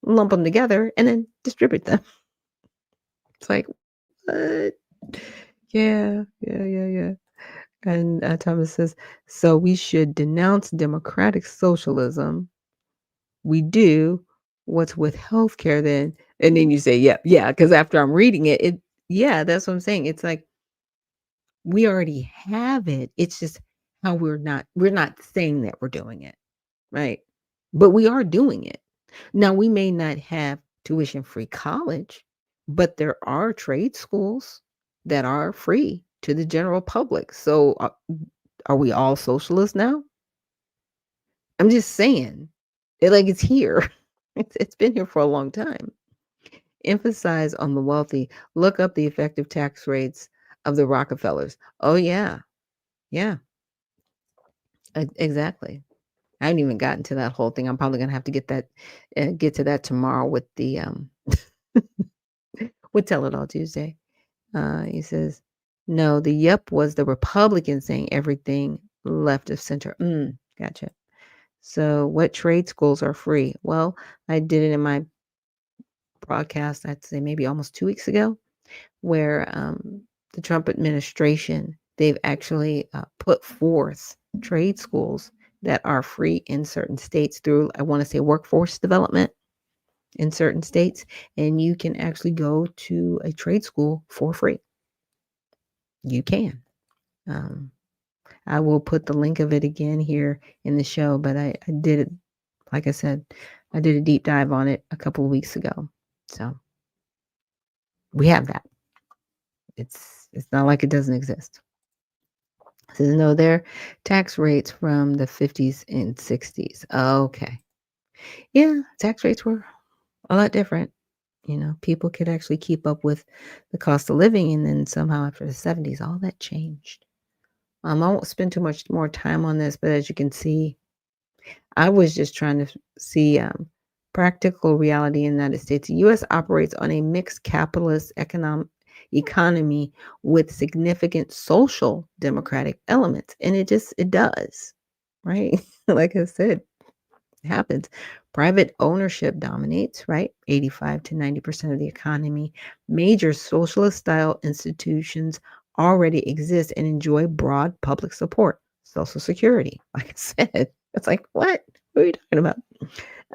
lump them together and then distribute them. It's like, what? Yeah. And Thomas says, so we should denounce democratic socialism. We do what's with healthcare then. And then you say, yeah, because after I'm reading it, yeah, that's what I'm saying. It's like we already have it. It's just how we're not saying that we're doing it, right? But we are doing it. Now we may not have tuition free college, but there are trade schools that are free to the general public. So are we all socialists now? I'm just saying. It's here. It's been here for a long time. Emphasize on the wealthy. Look up the effective tax rates of the Rockefellers. Oh yeah. Yeah. Exactly. I haven't even gotten to that whole thing. I'm probably gonna have to get to that tomorrow with the with Tell It All Tuesday. He says, no, the yep was the Republicans saying everything left of center. Gotcha. So, what trade schools are free? Well, I did it in my broadcast, I'd say maybe almost 2 weeks ago, where the Trump administration, they've actually put forth trade schools that are free in certain states through, I want to say, workforce development in certain states. And you can actually go to a trade school for free. You can. Um, I will put the link of it again here in the show, but I did it, like I said, I did a deep dive on it a couple of weeks ago. So we have that. It's not like it doesn't exist. So no, their tax rates from the 50s and 60s. Okay. Yeah, tax rates were a lot different. People could actually keep up with the cost of living, and then somehow after the 70s, all that changed. I won't spend too much more time on this, but as you can see, I was just trying to see practical reality in the United States. The U.S. operates on a mixed capitalist economy with significant social democratic elements, and it does, right? Like I said, it happens. Private ownership dominates, right? 85 to 90% of the economy. Major socialist style institutions already exist and enjoy broad public support. Social Security, like I said, it's like, what? What are you talking about?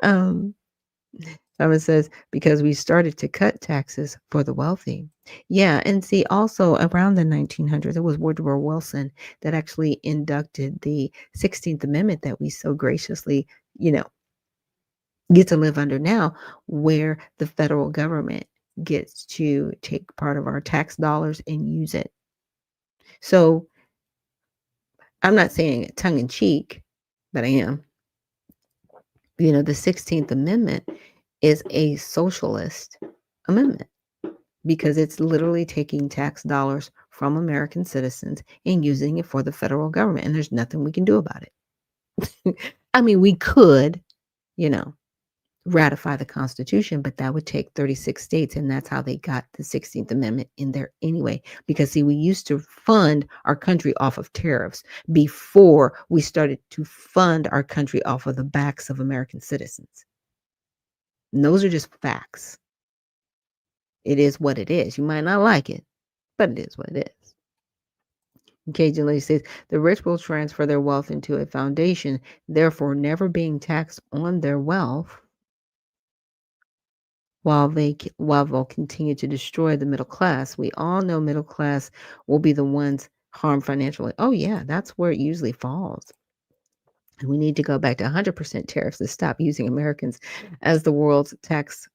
Um, Thomas says, because we started to cut taxes for the wealthy. Yeah, and see, also around the 1900s, it was Woodrow Wilson that actually inducted the 16th Amendment that we so graciously, you know, get to live under now, where the federal government gets to take part of our tax dollars and use it. So I'm not saying it tongue in cheek, but I am. The 16th Amendment is a socialist amendment because it's literally taking tax dollars from American citizens and using it for the federal government. And there's nothing we can do about it. I mean, we could, you know, ratify the Constitution, but that would take 36 states, and that's how they got the 16th Amendment in there anyway. Because, see, we used to fund our country off of tariffs before we started to fund our country off of the backs of American citizens. And those are just facts. It is what it is. You might not like it, but it is what it is. Occasionally says the rich will transfer their wealth into a foundation, therefore never being taxed on their wealth, while they'll continue to destroy the middle class. We all know middle class will be the ones harmed financially. Oh yeah, that's where it usually falls. And we need to go back to 100% tariffs to stop using Americans as the world's tax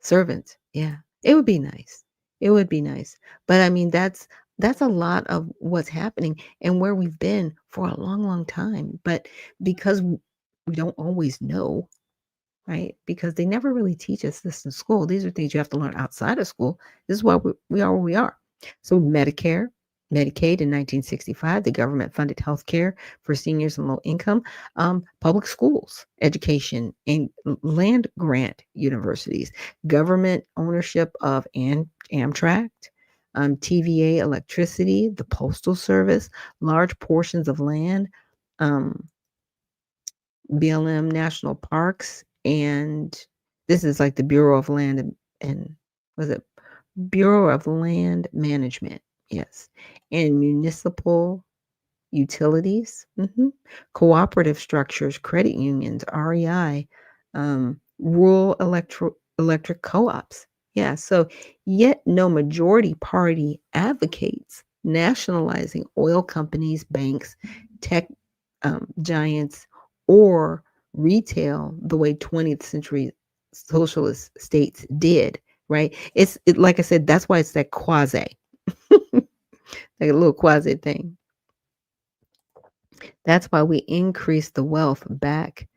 servants. Yeah, it would be nice. It would be nice. But I mean, that's a lot of what's happening and where we've been for a long, long time. But because we don't always know, right? Because they never really teach us this in school. These are things you have to learn outside of school. This is why we are where we are. So Medicare, Medicaid in 1965, the government funded health care for seniors and low income, public schools, education, and land grant universities, government ownership of Amtrak, TVA electricity, the postal service, large portions of land, um, BLM national parks, and this is like the Bureau of Land and was it Bureau of Land Management? Yes, and municipal utilities, cooperative structures, credit unions, REI, rural electric co-ops. Yeah, so yet no majority party advocates nationalizing oil companies, banks, tech giants, or retail the way 20th century socialist states did, right? Like I said, that's why it's that quasi, like a little quasi thing. That's why we increase the wealth back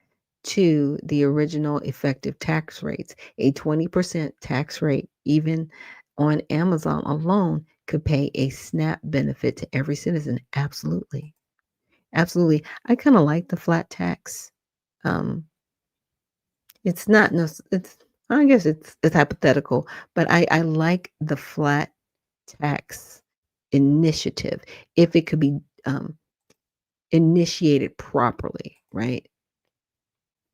to the original effective tax rates. A 20% tax rate, even on Amazon alone, could pay a SNAP benefit to every citizen. Absolutely. Absolutely. I kind of like the flat tax. Um, it's not, no, it's, I guess it's hypothetical, but I like the flat tax initiative if it could be initiated properly, right?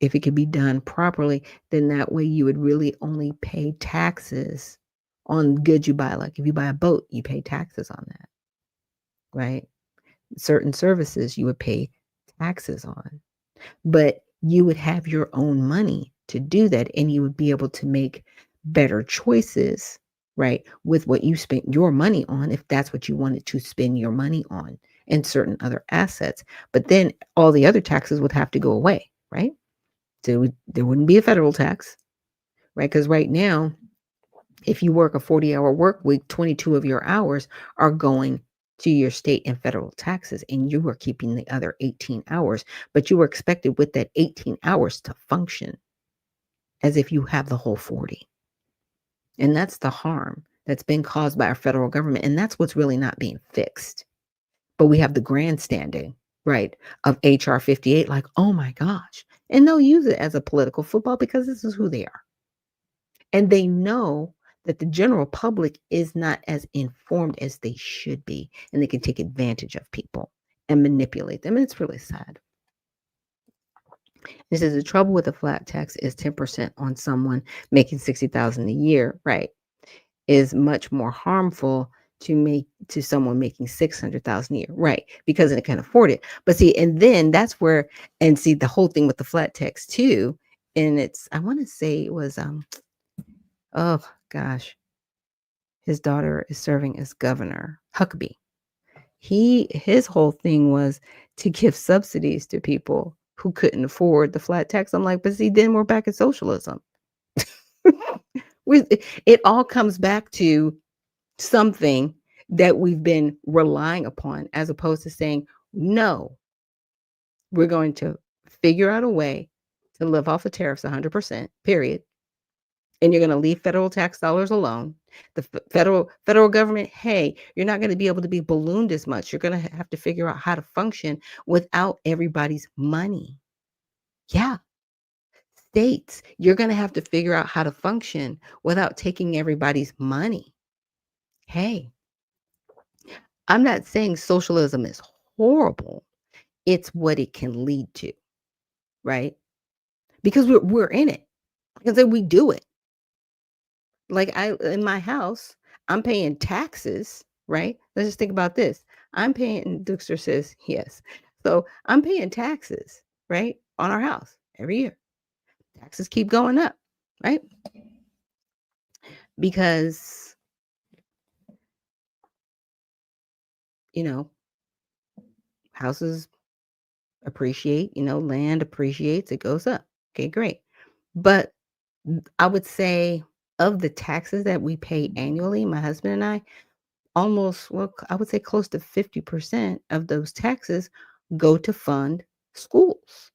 If it could be done properly, then that way you would really only pay taxes on goods you buy. Like if you buy a boat, you pay taxes on that, right? Certain services you would pay taxes on, but you would have your own money to do that, and you would be able to make better choices, right, with what you spent your money on, if that's what you wanted to spend your money on, and certain other assets. But then all the other taxes would have to go away, right? So there wouldn't be a federal tax, right? Because right now, if you work a 40-hour work week, 22 of your hours are going to your state and federal taxes, and you are keeping the other 18 hours, but you were expected with that 18 hours to function as if you have the whole 40. And that's the harm that's been caused by our federal government. And that's what's really not being fixed. But we have the grandstanding, right, of HR 58, like, oh my gosh. And they'll use it as a political football because this is who they are. And they know that the general public is not as informed as they should be. And they can take advantage of people and manipulate them. And it's really sad. It says the trouble with a flat tax is 10% on someone making 60,000 a year, right? Is much more harmful to someone making 600,000 a year, right? Because they can afford it. But see, and then that's where, and see the whole thing with the flat tax too. And it's, I want to say it was, oh gosh, his daughter is serving as governor, Huckabee. His whole thing was to give subsidies to people who couldn't afford the flat tax. I'm like, but see, then we're back at socialism. It all comes back to something that we've been relying upon, as opposed to saying, no, we're going to figure out a way to live off of tariffs 100%, period. And you're going to leave federal tax dollars alone. The federal government, hey, you're not going to be able to be ballooned as much. You're going to have to figure out how to function without everybody's money. Yeah. States, you're going to have to figure out how to function without taking everybody's money. Hey, I'm not saying socialism is horrible. It's what it can lead to, right? Because we're in it. Because we do it. Like in my house, I'm paying taxes, right? Let's just think about this. I'm paying, Dexter says yes. So I'm paying taxes, right, on our house every year. Taxes keep going up, right? Because, houses appreciate, land appreciates, it goes up. Okay, great. But I would say of the taxes that we pay annually, my husband and I, almost, well, I would say close to 50% of those taxes go to fund schools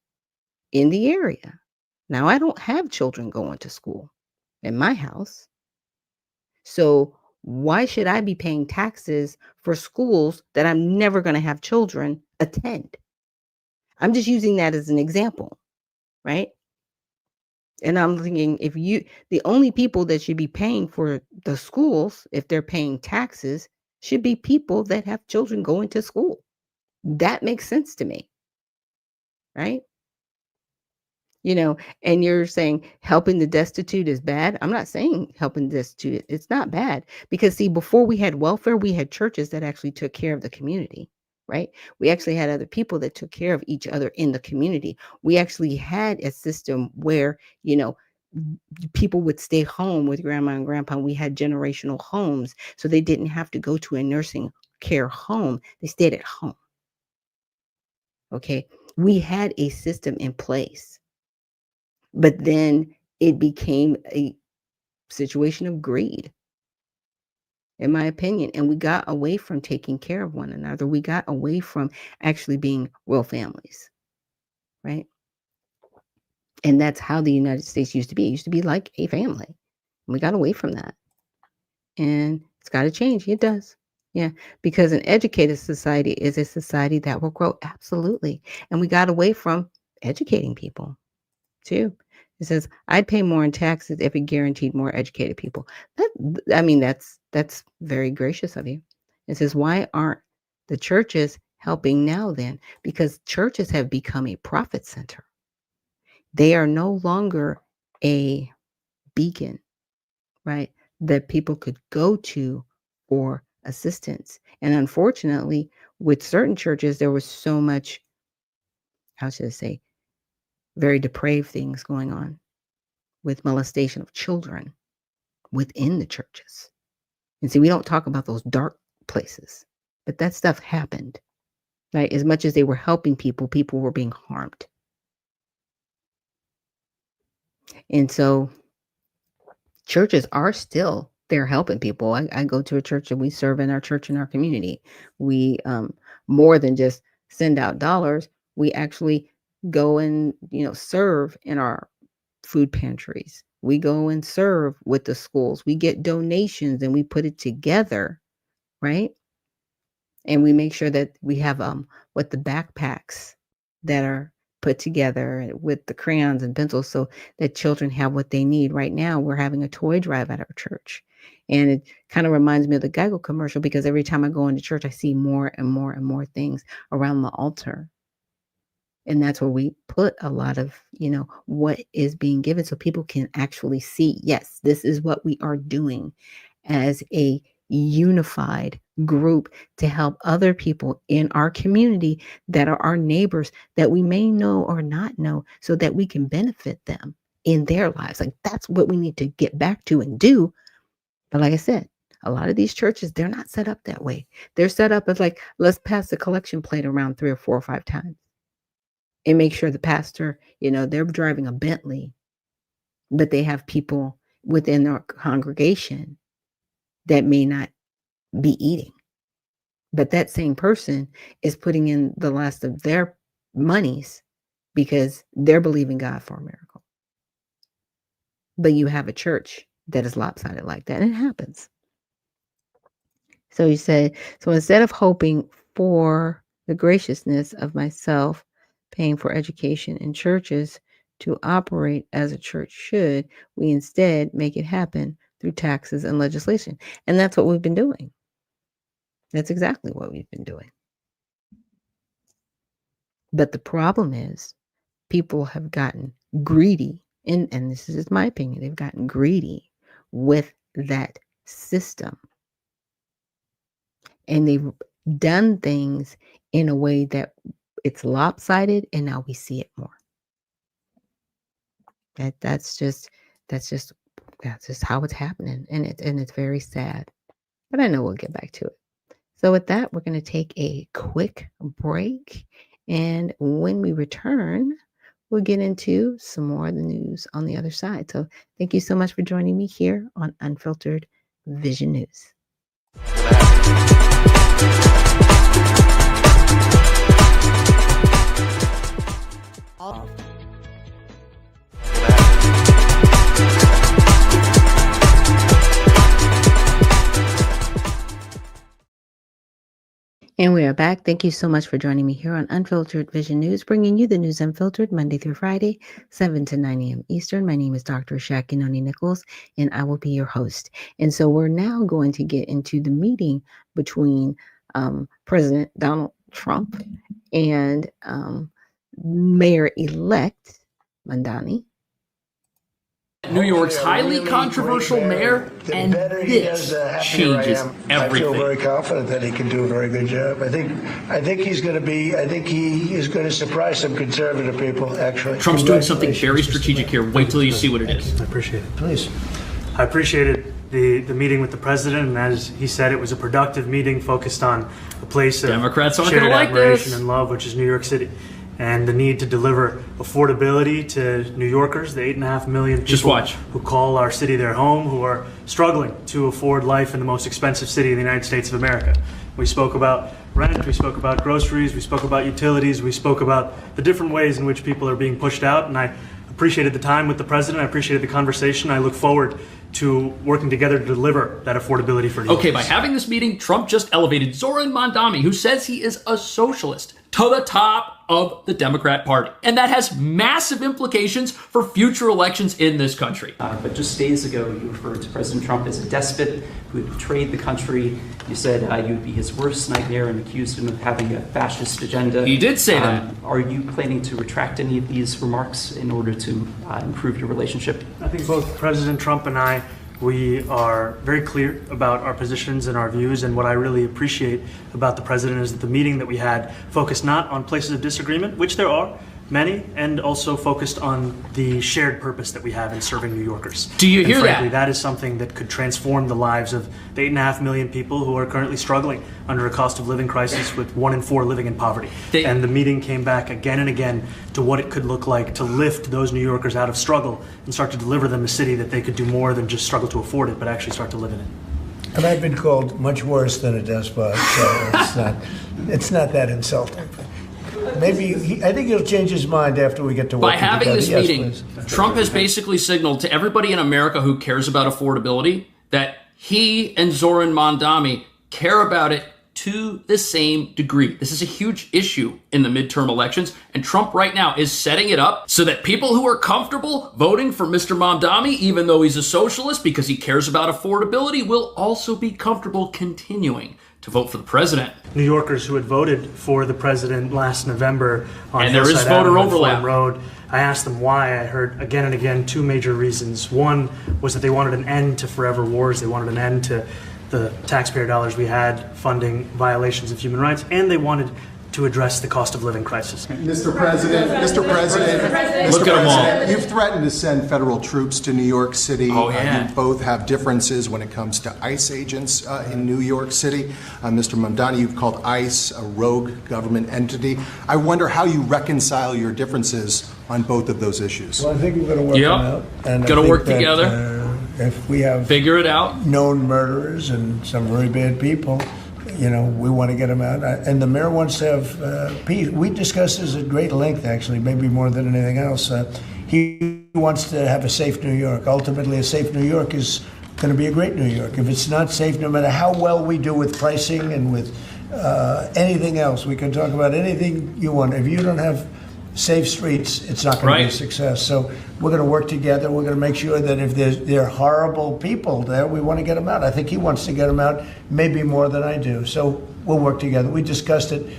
in the area. Now, I don't have children going to school in my house. So why should I be paying taxes for schools that I'm never going to have children attend? I'm just using that as an example, right? And I'm thinking, the only people that should be paying for the schools, if they're paying taxes, should be people that have children going to school. That makes sense to me, right? And you're saying helping the destitute is bad. I'm not saying helping the destitute, it's not bad. Because see, before we had welfare, we had churches that actually took care of the community, right? We actually had other people that took care of each other in the community. We actually had a system where, people would stay home with grandma and grandpa. We had generational homes, so they didn't have to go to a nursing care home. They stayed at home. Okay. We had a system in place, but then it became a situation of greed, in my opinion. And we got away from taking care of one another. We got away from actually being real families, right? And that's how the United States used to be. It used to be like a family. We got away from that. And it's got to change. It does. Yeah. Because an educated society is a society that will grow. Absolutely. And we got away from educating people too. It says, I'd pay more in taxes if it guaranteed more educated people. That's very gracious of you. It says, why aren't the churches helping now then? Because churches have become a profit center. They are no longer a beacon, right? that people could go to for assistance. And unfortunately, with certain churches, there was so much, how should I say, very depraved things going on with molestation of children within the churches. And see, we don't talk about those dark places, but that stuff happened, right? As much as they were helping people, people were being harmed. And so churches are still there helping people. I go to a church and we serve in our church in our community. We more than just send out dollars, we actually go and serve in our food pantries. We go and serve with the schools. We get donations and we put it together, right? And we make sure that we have the backpacks that are put together with the crayons and pencils so that children have what they need. Right now, we're having a toy drive at our church. And it kind of reminds me of the Geico commercial, because every time I go into church, I see more and more and more things around the altar. And that's where we put a lot of, what is being given so people can actually see, yes, this is what we are doing as a unified group to help other people in our community that are our neighbors that we may know or not know, so that we can benefit them in their lives. Like, that's what we need to get back to and do. But like I said, a lot of these churches, they're not set up that way. They're set up as like, let's pass the collection plate around 3 or 4 or 5 times and make sure the pastor, they're driving a Bentley, but they have people within their congregation that may not be eating. But that same person is putting in the last of their monies because they're believing God for a miracle. But you have a church that is lopsided like that, and it happens. So he said, so instead of hoping for the graciousness of myself paying for education in churches to operate as a church should, we instead make it happen through taxes and legislation. And that's what we've been doing. That's exactly what we've been doing. But the problem is people have gotten greedy, and this is my opinion, they've gotten greedy with that system. And they've done things in a way that it's lopsided, and now we see it more. That's just how it's happening, and it's very sad. But I know we'll get back to it. So with that, we're going to take a quick break, and when we return, we'll get into some more of the news on the other side. So thank you so much for joining me here on Unfiltered Vision News. And we are back. Thank you so much for joining me here on Unfiltered Vision News, bringing you the news unfiltered Monday through Friday, 7 to 9 a.m. Eastern. My name is Dr. Ashaki Noni Nichols, and I will be your host. And so we're now going to get into the meeting between President Donald Trump and Mayor-elect Mamdani. New York's highly controversial mayor, and this changes everything. I feel very confident that he can do a very good job. I think he is going to surprise some conservative people, actually. Trump's doing something very strategic here. Wait till you see what it is. I appreciate it. Please. I appreciated the meeting with the president, and as he said, it was a productive meeting focused on a place of Democrats aren't shared gonna like admiration this. and love, which is New York City, and the need to deliver affordability to New Yorkers, the 8.5 million people who call our city their home, who are struggling to afford life in the most expensive city in the United States of America. We spoke about rent, we spoke about groceries, we spoke about utilities, we spoke about the different ways in which people are being pushed out, and I appreciated the time with the president, I appreciated the conversation. I look forward to working together to deliver that affordability for New Yorkers. Okay, by having this meeting, Trump just elevated Zoran Mamdani, who says he is a socialist, to the top of the Democrat Party. And that has massive implications for future elections in this country. But just days ago, you referred to President Trump as a despot who had betrayed the country. You said you would be his worst nightmare and accused him of having a fascist agenda. He did say that. Are you planning to retract any of these remarks in order to improve your relationship? I think both President Trump and I We are very clear about our positions and our views, and what I really appreciate about the president is that the meeting that we had focused not on places of disagreement, which there are many, and also focused on the shared purpose that we have in serving New Yorkers. Do you hear frankly, that? That is something that could transform the lives of the 8.5 million people who are currently struggling under a cost of living crisis, with 1 in 4 living in poverty. And the meeting came back again and again to what it could look like to lift those New Yorkers out of struggle and start to deliver them a city that they could do more than just struggle to afford it, but actually start to live in it. And I've been called much worse than a despot, so it's not that insulting. Maybe I think he'll change his mind after we get to work. By having together. this Yes, meeting, please. Trump has basically signaled to everybody in America who cares about affordability that he and Zoran Mondami care about it to the same degree. This is a huge issue in the midterm elections, and Trump right now is setting it up so that people who are comfortable voting for Mr. Mondami, even though he's a socialist because he cares about affordability, will also be comfortable continuing to vote for the president. New Yorkers who had voted for the president last November on And there is Hillside voter Avenue and overlap. Fulham Road, I asked them why. I heard again and again 2 major reasons. One was that they wanted an end to forever wars. They wanted an end to the taxpayer dollars we had funding violations of human rights, and they wanted to address the cost of living crisis. Mr. President, Look at them all. you've threatened to send federal troops to New York City. Oh, yeah. You both have differences when it comes to ICE agents in New York City. Mr. Mondani, you've called ICE a rogue government entity. I wonder how you reconcile your differences on both of those issues. Well, I think we're going to work Yep. them out. And I Gonna think work that, together. If we have Figure it out. known murderers and some very bad people, we want to get them out. And the mayor wants to have peace. We discussed this at great length, actually, maybe more than anything else. He wants to have a safe New York. Ultimately, a safe New York is going to be a great New York. If it's not safe, no matter how well we do with pricing and with anything else, we can talk about anything you want. If you don't have safe streets, it's not going to be a success. So we're going to work together. We're going to make sure that if there are horrible people there, we want to get them out. I think he wants to get them out maybe more than I do. So we'll work together. We discussed it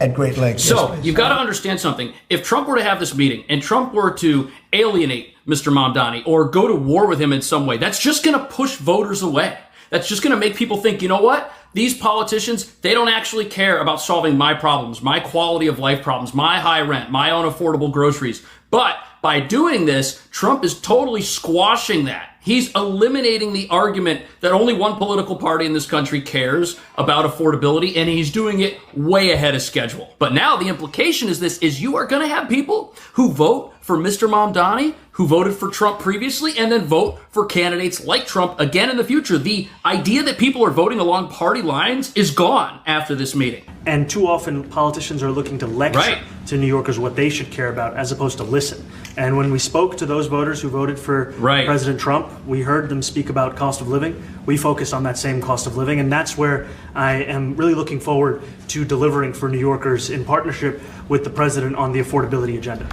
at great length. So you've got to understand something. If Trump were to have this meeting and Trump were to alienate Mr. Mamdani or go to war with him in some way, that's just going to push voters away. That's just going to make people think, you know what? These politicians, they don't actually care about solving my problems, my quality of life problems, my high rent, my unaffordable groceries. But by doing this, Trump is totally squashing that. He's eliminating the argument that only one political party in this country cares about affordability, and he's doing it way ahead of schedule. But now the implication is you are going to have people who vote for Mr. Mamdani, who voted for Trump previously, and then vote for candidates like Trump again in the future. The idea that people are voting along party lines is gone after this meeting. And too often politicians are looking to lecture to New Yorkers what they should care about as opposed to listen. And when we spoke to those voters who voted for President Trump, we heard them speak about cost of living. We focused on that same cost of living, and that's where I am really looking forward to delivering for New Yorkers in partnership with the president on the affordability agenda.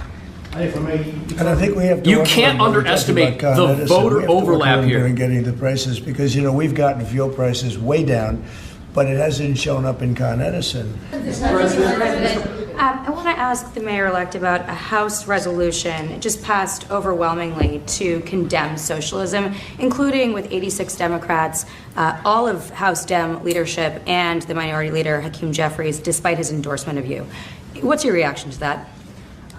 And I think we have to. You can't underestimate the voter overlap here. In getting the prices, because we've gotten fuel prices way down, but it hasn't shown up in Con Edison. I want to ask the mayor-elect about a House resolution. It just passed overwhelmingly to condemn socialism, including with 86 Democrats, all of House Dem leadership, and the minority leader, Hakeem Jeffries, despite his endorsement of you. What's your reaction to that?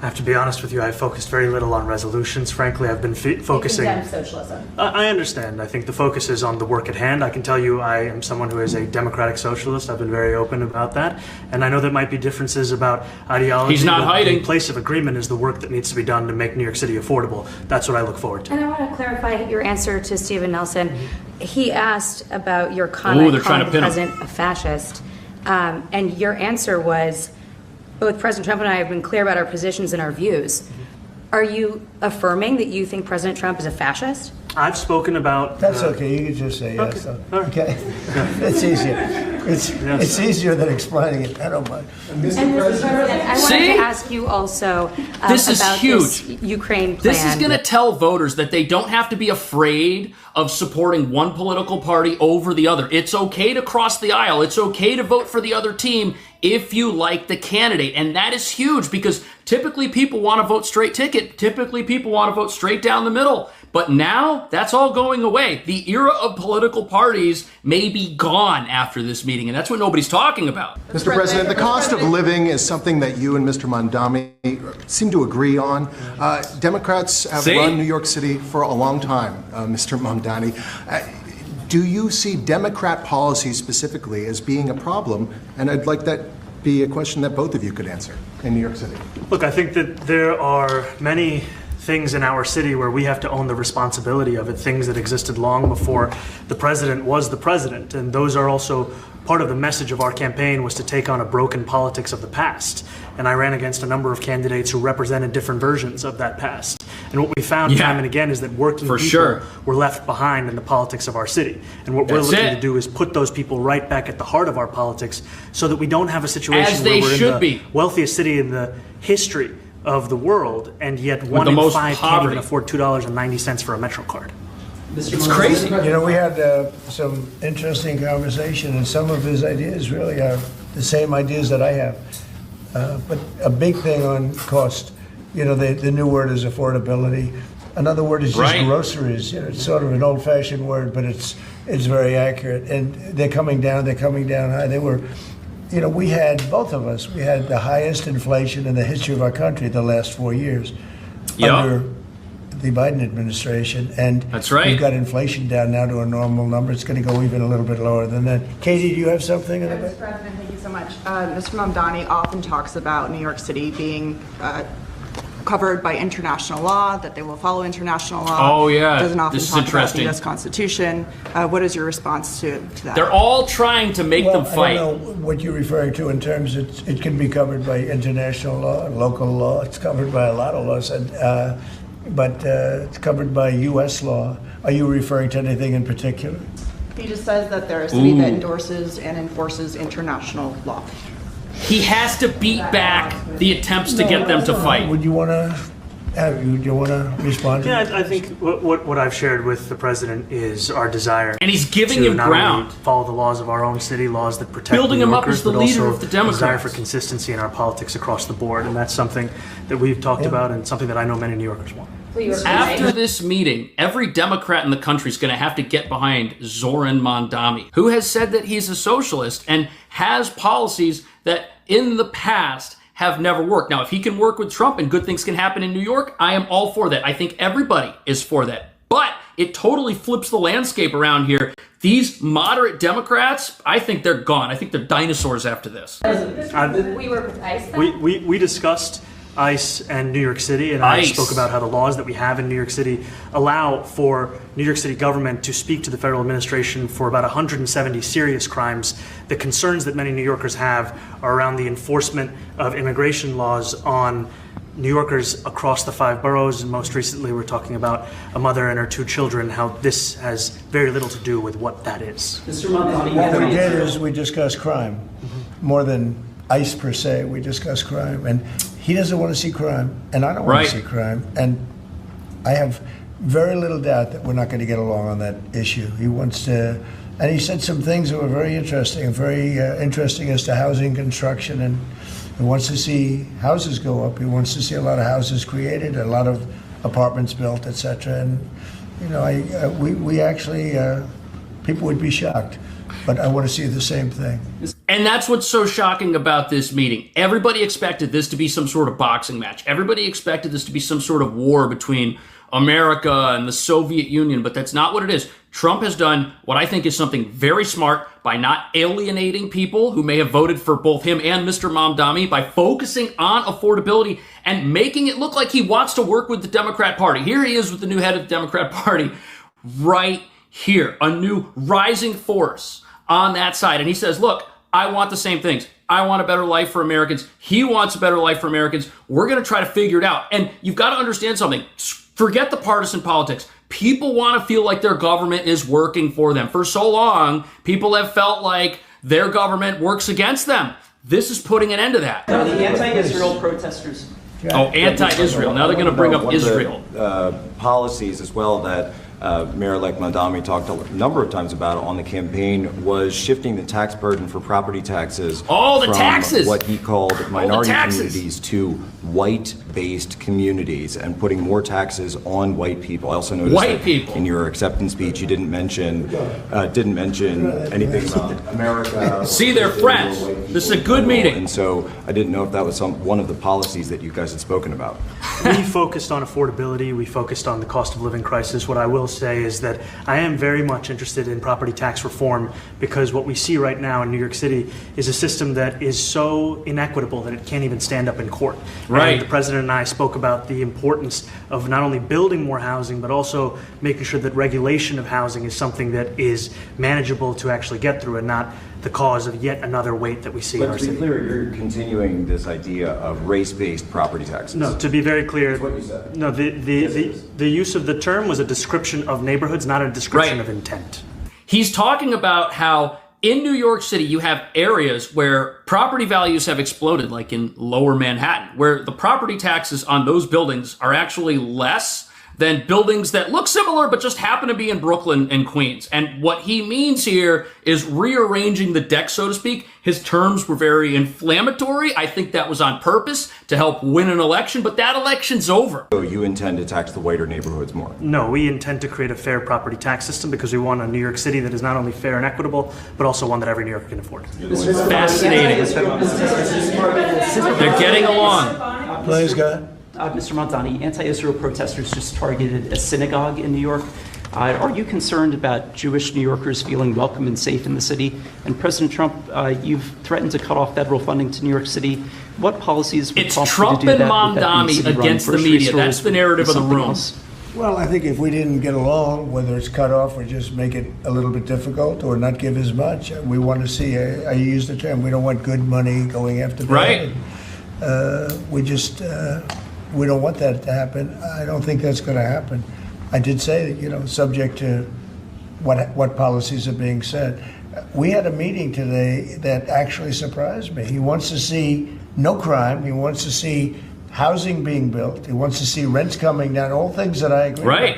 I have to be honest with you, I focused very little on resolutions. Frankly, I've been focusing... Condemn socialism. I understand. I think the focus is on the work at hand. I can tell you I am someone who is a democratic socialist. I've been very open about that. And I know there might be differences about ideology. He's not hiding. The place of agreement is the work that needs to be done to make New York City affordable. That's what I look forward to. And I want to clarify your answer to Stephen Nelson. He asked about your comment calling the president a fascist. And your answer was... Both President Trump and I have been clear about our positions and our views. Are you affirming that you think President Trump is a fascist? I've spoken about... That's okay. You can just say yes. Okay. It's easier. It's easier than explaining it. I don't mind. Mr. President, I wanted to ask you also about this Ukraine plan. This is going to tell voters that they don't have to be afraid of supporting one political party over the other. It's okay to cross the aisle. It's okay to vote for the other team if you like the candidate. And that is huge because typically people want to vote straight ticket. Typically people want to vote straight down the middle. But now that's all going away. The era of political parties may be gone after this meeting, and that's what nobody's talking about. Mr. President, the cost of living is something that you and Mr. Mamdani seem to agree on. Democrats have run New York City for a long time, Mr. Mamdani. Do you see Democrat policy specifically as being a problem? And I'd like that be a question that both of you could answer in New York City. Look, I think that there are many things in our city where we have to own the responsibility of it, things that existed long before the president was the president. And those are also part of the message of our campaign, was to take on a broken politics of the past. And I ran against a number of candidates who represented different versions of that past. And what we found time and again is that working people were left behind in the politics of our city. And what we're looking to do is put those people right back at the heart of our politics so that we don't have a situation where we're in the wealthiest city in the history of the world, and yet 1 in 5 can't even afford $2.90 for a Metro card. It's crazy. You know, we had some interesting conversation, and some of his ideas really are the same ideas that I have. But a big thing on cost, you know, the new word is affordability. Another word is just groceries. You know, it's sort of an old-fashioned word, but it's very accurate. And they're coming down high. They were, you know, we had, both of us, we had the highest inflation in the history of our country the last 4 years under the Biden administration. And we've got inflation down now to a normal number. It's going to go even a little bit lower than that. Katie, do you have something? Mr. President, thank you so much. Mr. Mamdani often talks about New York City being covered by international law, that they will follow international law. Oh, yeah. Doesn't often talk about the U.S. Constitution. What is your response to that? They're all trying to make them fight. I don't know what you're referring to in terms it can be covered by international law, local law. It's covered by a lot of laws, but it's covered by U.S. law. Are you referring to anything in particular? He just says that they're a city that endorses and enforces international law. He has to beat back the attempts to get them to fight. Would you want to respond to I think what I've shared with the president is our desire. And he's giving him ground. Follow the laws of our own city, laws that protect building him up as the leader also of the Democrats. Desire for consistency in our politics across the board, and that's something that we've talked about and something that I know many New Yorkers want. After this meeting, every Democrat in the country is going to have to get behind Zoran Mamdani, who has said that he's a socialist and has policies that in the past have never worked. Now, if he can work with Trump and good things can happen in New York, I am all for that. I think everybody is for that. But it totally flips the landscape around here. These moderate Democrats, I think they're gone. I think they're dinosaurs after this. We work with ICE then? We discussed ICE and New York City, and I spoke about how the laws that we have in New York City allow for New York City government to speak to the federal administration for about 170 serious crimes. The concerns that many New Yorkers have are around the enforcement of immigration laws on New Yorkers across the 5 boroughs, and most recently we're talking about a mother and her 2 children, how this has very little to do with what that is. What we did is we discussed crime, more than ICE per se. We discussed crime, and he doesn't want to see crime, and I don't want to see crime, and I have very little doubt that we're not going to get along on that issue. He wants to, and he said some things that were very interesting as to housing construction, and he wants to see houses go up. He wants to see a lot of houses created, a lot of apartments built, etc. And you know, we actually people would be shocked. But I want to see the same thing. And that's what's so shocking about this meeting. Everybody expected this to be some sort of boxing match. Everybody expected this to be some sort of war between America and the Soviet Union, but that's not what it is. Trump has done what I think is something very smart by not alienating people who may have voted for both him and Mr. Mamdani, by focusing on affordability and making it look like he wants to work with the Democrat Party. Here he is with the new head of the Democrat Party right here, a new rising force on that side. And he says, look, I want the same things. I want a better life for Americans. He wants a better life for Americans. We're going to try to figure it out. And you've got to understand something. Forget the partisan politics. People want to feel like their government is working for them. For so long, people have felt like their government works against them. This is putting an end to that. The anti-Israel protesters. Oh, anti-Israel. Now they're going to bring up Israel. Policies as well that Mayor-elect Mamdani talked a number of times about on the campaign was shifting the tax burden for property taxes from taxes, what he called minority communities to white-based communities and putting more taxes on white people. I also noticed in your acceptance speech you didn't mention anything about America. See, they're friends. This is a good meeting. And so I didn't know if that was one of the policies that you guys had spoken about. We focused on affordability. We focused on the cost of living crisis. What I will say is that I am very much interested in property tax reform because what we see right now in New York City is a system that is so inequitable that it can't even stand up in court. Right. And the president and I spoke about the importance of not only building more housing, but also making sure that regulation of housing is something that is manageable to actually get through and not the cause of yet another weight that we see in our city. But to be clear, you're continuing this idea of race-based property taxes. No, to be very clear, that's what you said. No, the use of the term was a description of neighborhoods, not a description of intent. He's talking about how in New York City you have areas where property values have exploded, like in Lower Manhattan, where the property taxes on those buildings are actually less than buildings that look similar but just happen to be in Brooklyn and Queens. And what he means here is rearranging the deck, so to speak. His terms were very inflammatory. I think that was on purpose to help win an election, but that election's over. So you intend to tax the whiter neighborhoods more? No, we intend to create a fair property tax system because we want a New York City that is not only fair and equitable, but also one that every New Yorker can afford. Fascinating. They're getting along. Please, go. Mr. Mamdani, anti-Israel protesters just targeted a synagogue in New York. Are you concerned about Jewish New Yorkers feeling welcome and safe in the city? And President Trump, you've threatened to cut off federal funding to New York City. What policies would prompt Trump you to do and that? Mamdani against the media. That's the narrative of the room. Well, I think if we didn't get along, whether it's cut off or just make it a little bit difficult or not give as much, we want to see, I use the term, we don't want good money going after bad. Right. We don't want that to happen. I don't think that's going to happen. I did say that, subject to what policies are being set. We had a meeting today that actually surprised me. He wants to see no crime. He wants to see housing being built. He wants to see rents coming down, all things that I agree with.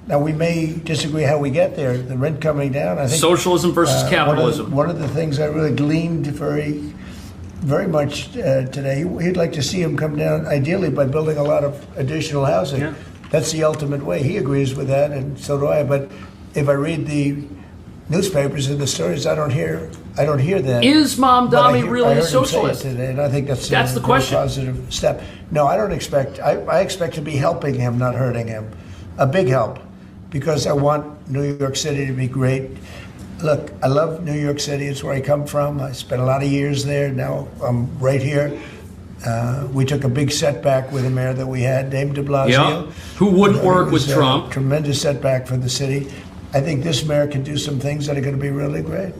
Now, we may disagree how we get there. The rent coming down, I think. Socialism versus capitalism. One of the things I really gleaned very much today, he'd like to see him come down, ideally by building a lot of additional housing. Yeah. That's the ultimate way. He agrees with that, and so do I. But if I read the newspapers and the stories, I don't hear that. Is Mamdani really a socialist? Today, and I think that's the question. Positive step. No, I don't expect. I expect to be helping him, not hurting him. A big help, because I want New York City to be great. Look, I love New York City. It's where I come from. I spent a lot of years there. Now I'm right here. We took a big setback with the mayor that we had, Dame de Blasio. Yeah. Who wouldn't work with Trump. Tremendous setback for the city. I think this mayor can do some things that are going to be really great.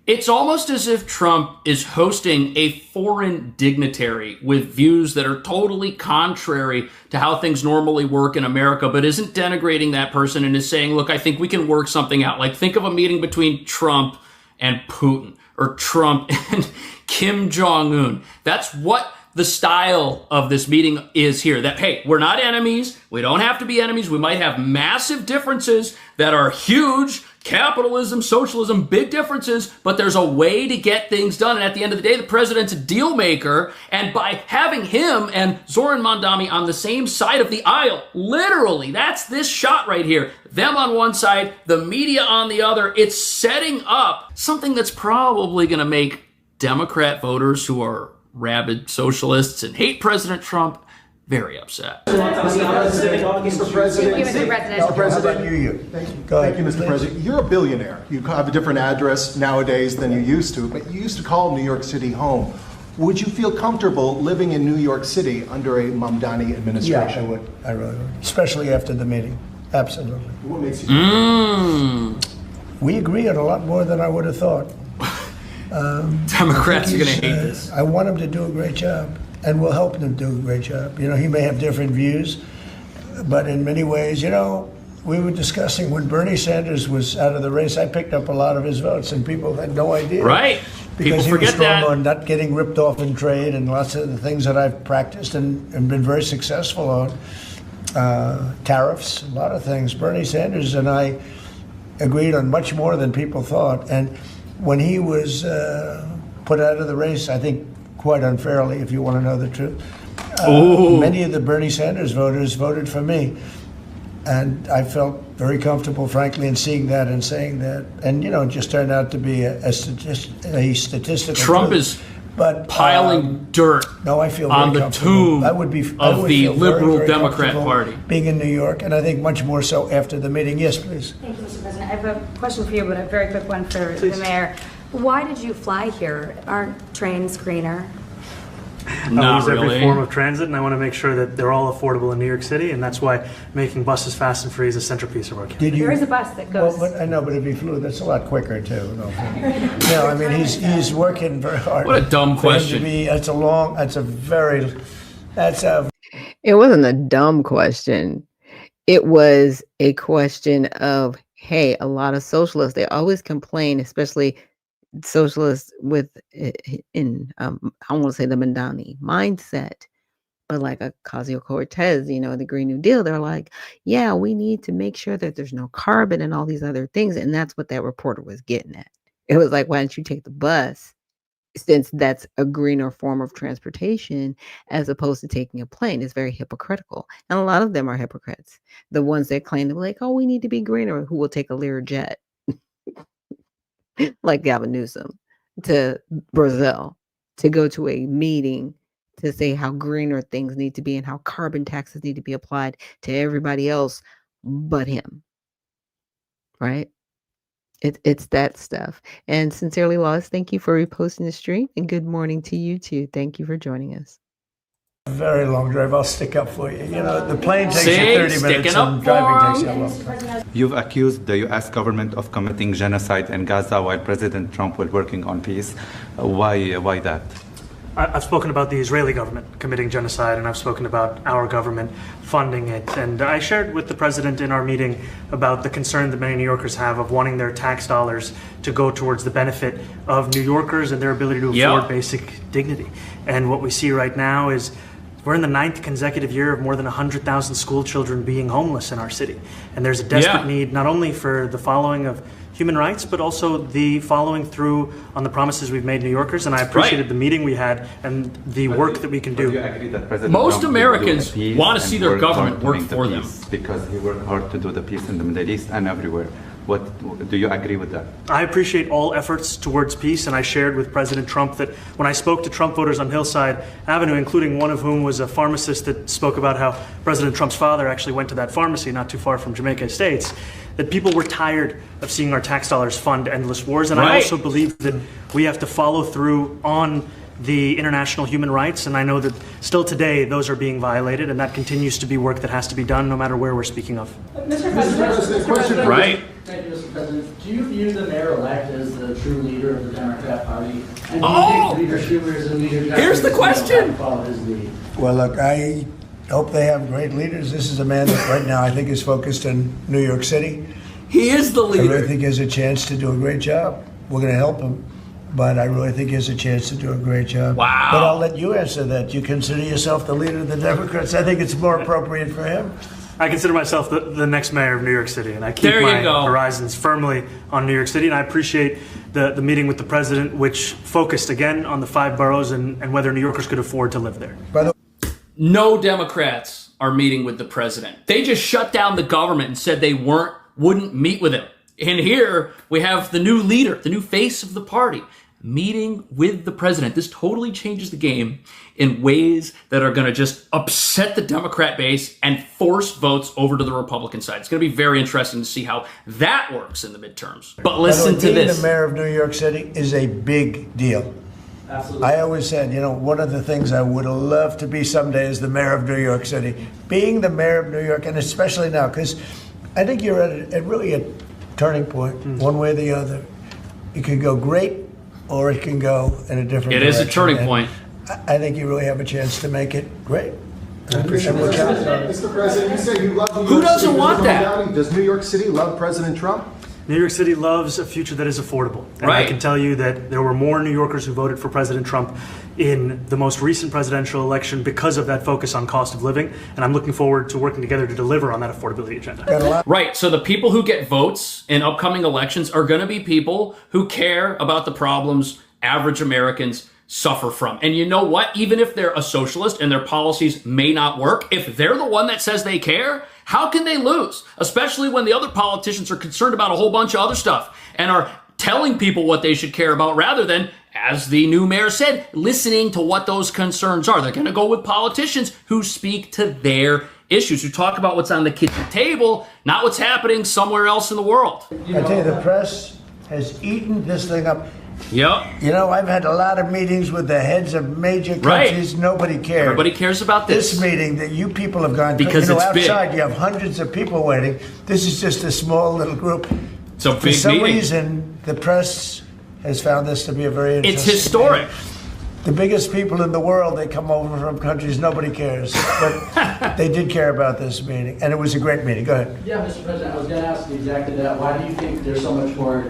It's almost as if Trump is hosting a foreign dignitary with views that are totally contrary to how things normally work in America, but isn't denigrating that person and is saying, look, I think we can work something out. Like, think of a meeting between Trump and Putin, or Trump and Kim Jong-un. That's what the style of this meeting is here. That, hey, we're not enemies. We don't have to be enemies. We might have massive differences that are huge. Capitalism, socialism, big differences, but there's a way to get things done. And at the end of the day, the president's a deal maker. And by having him and Zoran Mamdani on the same side of the aisle, literally, that's this shot right here. Them on one side, the media on the other. It's setting up something that's probably going to make Democrat voters who are rabid socialists and hate President Trump very upset. Mr. President, Thank you, Mr. President. You're a billionaire. You have a different address nowadays than you used to, but you used to call New York City home. Would you feel comfortable living in New York City under a Mamdani administration? Yeah, I would. I really would. Especially after the meeting. Absolutely. What makes you We agree on a lot more than I would have thought. Democrats are going to hate this. I want him to do a great job, and we'll help him do a great job. He may have different views, but in many ways, we were discussing when Bernie Sanders was out of the race, I picked up a lot of his votes, and people had no idea. Right. Because people forget he was strong that. on not getting ripped off in trade and lots of the things that I've practiced and been very successful on. tariffs, a lot of things. Bernie Sanders and I agreed on much more than people thought. And when he was put out of the race, I think quite unfairly, if you want to know the truth, many of the Bernie Sanders voters voted for me. And I felt very comfortable, frankly, in seeing that and saying that. And, you know, it just turned out to be a statistical Trump truth. is But piling dirt no, I feel on very the tomb I would be, of the liberal very Democrat comfortable Party. being in New York, and I think much more so after the meeting. Yes, please. Thank you, Mr. President. I have a question for you, but a very quick one for the mayor. Why did you fly here? Aren't trains greener? I Not use every really. form of transit, and I want to make sure that they're all affordable in New York City, and that's why making buses fast and free is a centerpiece of our campaign. Did you? There is a bus that goes. Well, but I know, but if he flew, that's a lot quicker too. No, I mean he's working very hard. What a dumb for him to question. be- That's a It wasn't a dumb question. It was a question of, hey, a lot of socialists, they always complain, especially socialists with I want to say the Mandani mindset, but like Ocasio-Cortez, you know, the Green New Deal, they're like, yeah, we need to make sure that there's no carbon and all these other things. And that's what that reporter was getting at. It was like, why don't you take the bus, since that's a greener form of transportation, as opposed to taking a plane? It's very hypocritical. And a lot of them are hypocrites. The ones that claim to be like, oh, we need to be greener, who will take a Lear jet, like Gavin Newsom, to Brazil to go to a meeting to say how greener things need to be and how carbon taxes need to be applied to everybody else but him. Right? It's that stuff. And sincerely, Wallace, thank you for reposting the stream, and good morning to you too. Thank you for joining us. very long drive. I'll stick up for you. You know, the plane takes you 30 minutes up and driving takes you a long time. You've accused the U.S. government of committing genocide in Gaza while President Trump was working on peace. Why that? I've spoken about the Israeli government committing genocide, and I've spoken about our government funding it. And I shared with the president in our meeting about the concern that many New Yorkers have of wanting their tax dollars to go towards the benefit of New Yorkers and their ability to afford basic dignity. And what we see right now is we're in the 9th consecutive year of more than 100,000 school children being homeless in our city. And there's a desperate need not only for the following of human rights, but also the following through on the promises we've made New Yorkers. And I appreciated the meeting we had and the work that we can do. Do you agree that President Most Trump Americans will do the want to peace see and their work government hard to work make the for them? peace because he worked hard to do the peace in the Middle East and everywhere? What do you agree with that? I appreciate all efforts towards peace, and I shared with President Trump that when I spoke to Trump voters on Hillside Avenue, including one of whom was a pharmacist that spoke about how President Trump's father actually went to that pharmacy not too far from Jamaica Estates, that people were tired of seeing our tax dollars fund endless wars. And I also believe that we have to follow through on the international human rights, and I know that still today those are being violated, and that continues to be work that has to be done no matter where we're speaking of. Mr. President, right. Thank you, Mr. President. Do you view the mayor-elect as the true leader of the Democrat Party? And do you think Leader Schumer is a leader? Here's the question. Follow his lead? Well, look, I hope they have great leaders. This is a man that right now I think is focused in New York City. He is the I leader. really think he has a chance to do a great job. We're going to help him, but I really think he has a chance to do a great job. Wow. But I'll let you answer that. You consider yourself the leader of the Democrats. I think it's more appropriate for him. I consider myself the next mayor of New York City, and I keep my horizons firmly on New York City, and I appreciate the meeting with the president, which focused again on the 5 boroughs and whether New Yorkers could afford to live there. No Democrats are meeting with the president. They just shut down the government and said they wouldn't meet with him. And here we have the new leader, the new face of the party, meeting with the president. This totally changes the game in ways that are going to just upset the Democrat base and force votes over to the Republican side. It's going to be very interesting to see how that works in the midterms. But listen to this. Being the mayor of New York City is a big deal. Absolutely. I always said, you know, one of the things I would love to be someday is the mayor of New York City. Being the mayor of New York, and especially now, because I think you're at really a turning point, one way or the other. It can go great, or it can go in a different direction. It is a turning point. I think you really have a chance to make it great. Mr. President, you say you love New York City. Who doesn't want that? Does New York City love President Trump? New York City loves a future that is affordable. And right. I can tell you that there were more New Yorkers who voted for President Trump in the most recent presidential election because of that focus on cost of living. And I'm looking forward to working together to deliver on that affordability agenda. Right. So the people who get votes in upcoming elections are going to be people who care about the problems average Americans suffer from. And you know what? Even if they're a socialist and their policies may not work, if they're the one that says they care, how can they lose? Especially when the other politicians are concerned about a whole bunch of other stuff and are telling people what they should care about rather than, as the new mayor said, listening to what those concerns are. They're going to go with politicians who speak to their issues, who talk about what's on the kitchen table, not what's happening somewhere else in the world. I tell you, the press has eaten this thing up. Yep. You know, I've had a lot of meetings with the heads of major countries. Right. Nobody cares. Everybody cares about this. This meeting that you people have gone to, because you know, it's outside big. You have hundreds of people waiting. This is just a small little group. It's a big For some meeting. reason, the press has found this to be a very interesting It's historic. meeting. The biggest people in the world, they come over from countries nobody cares. But they did care about this meeting, and it was a great meeting. Go ahead. Yeah, Mr. President, I was going to ask you that. Why do you think there's so much more,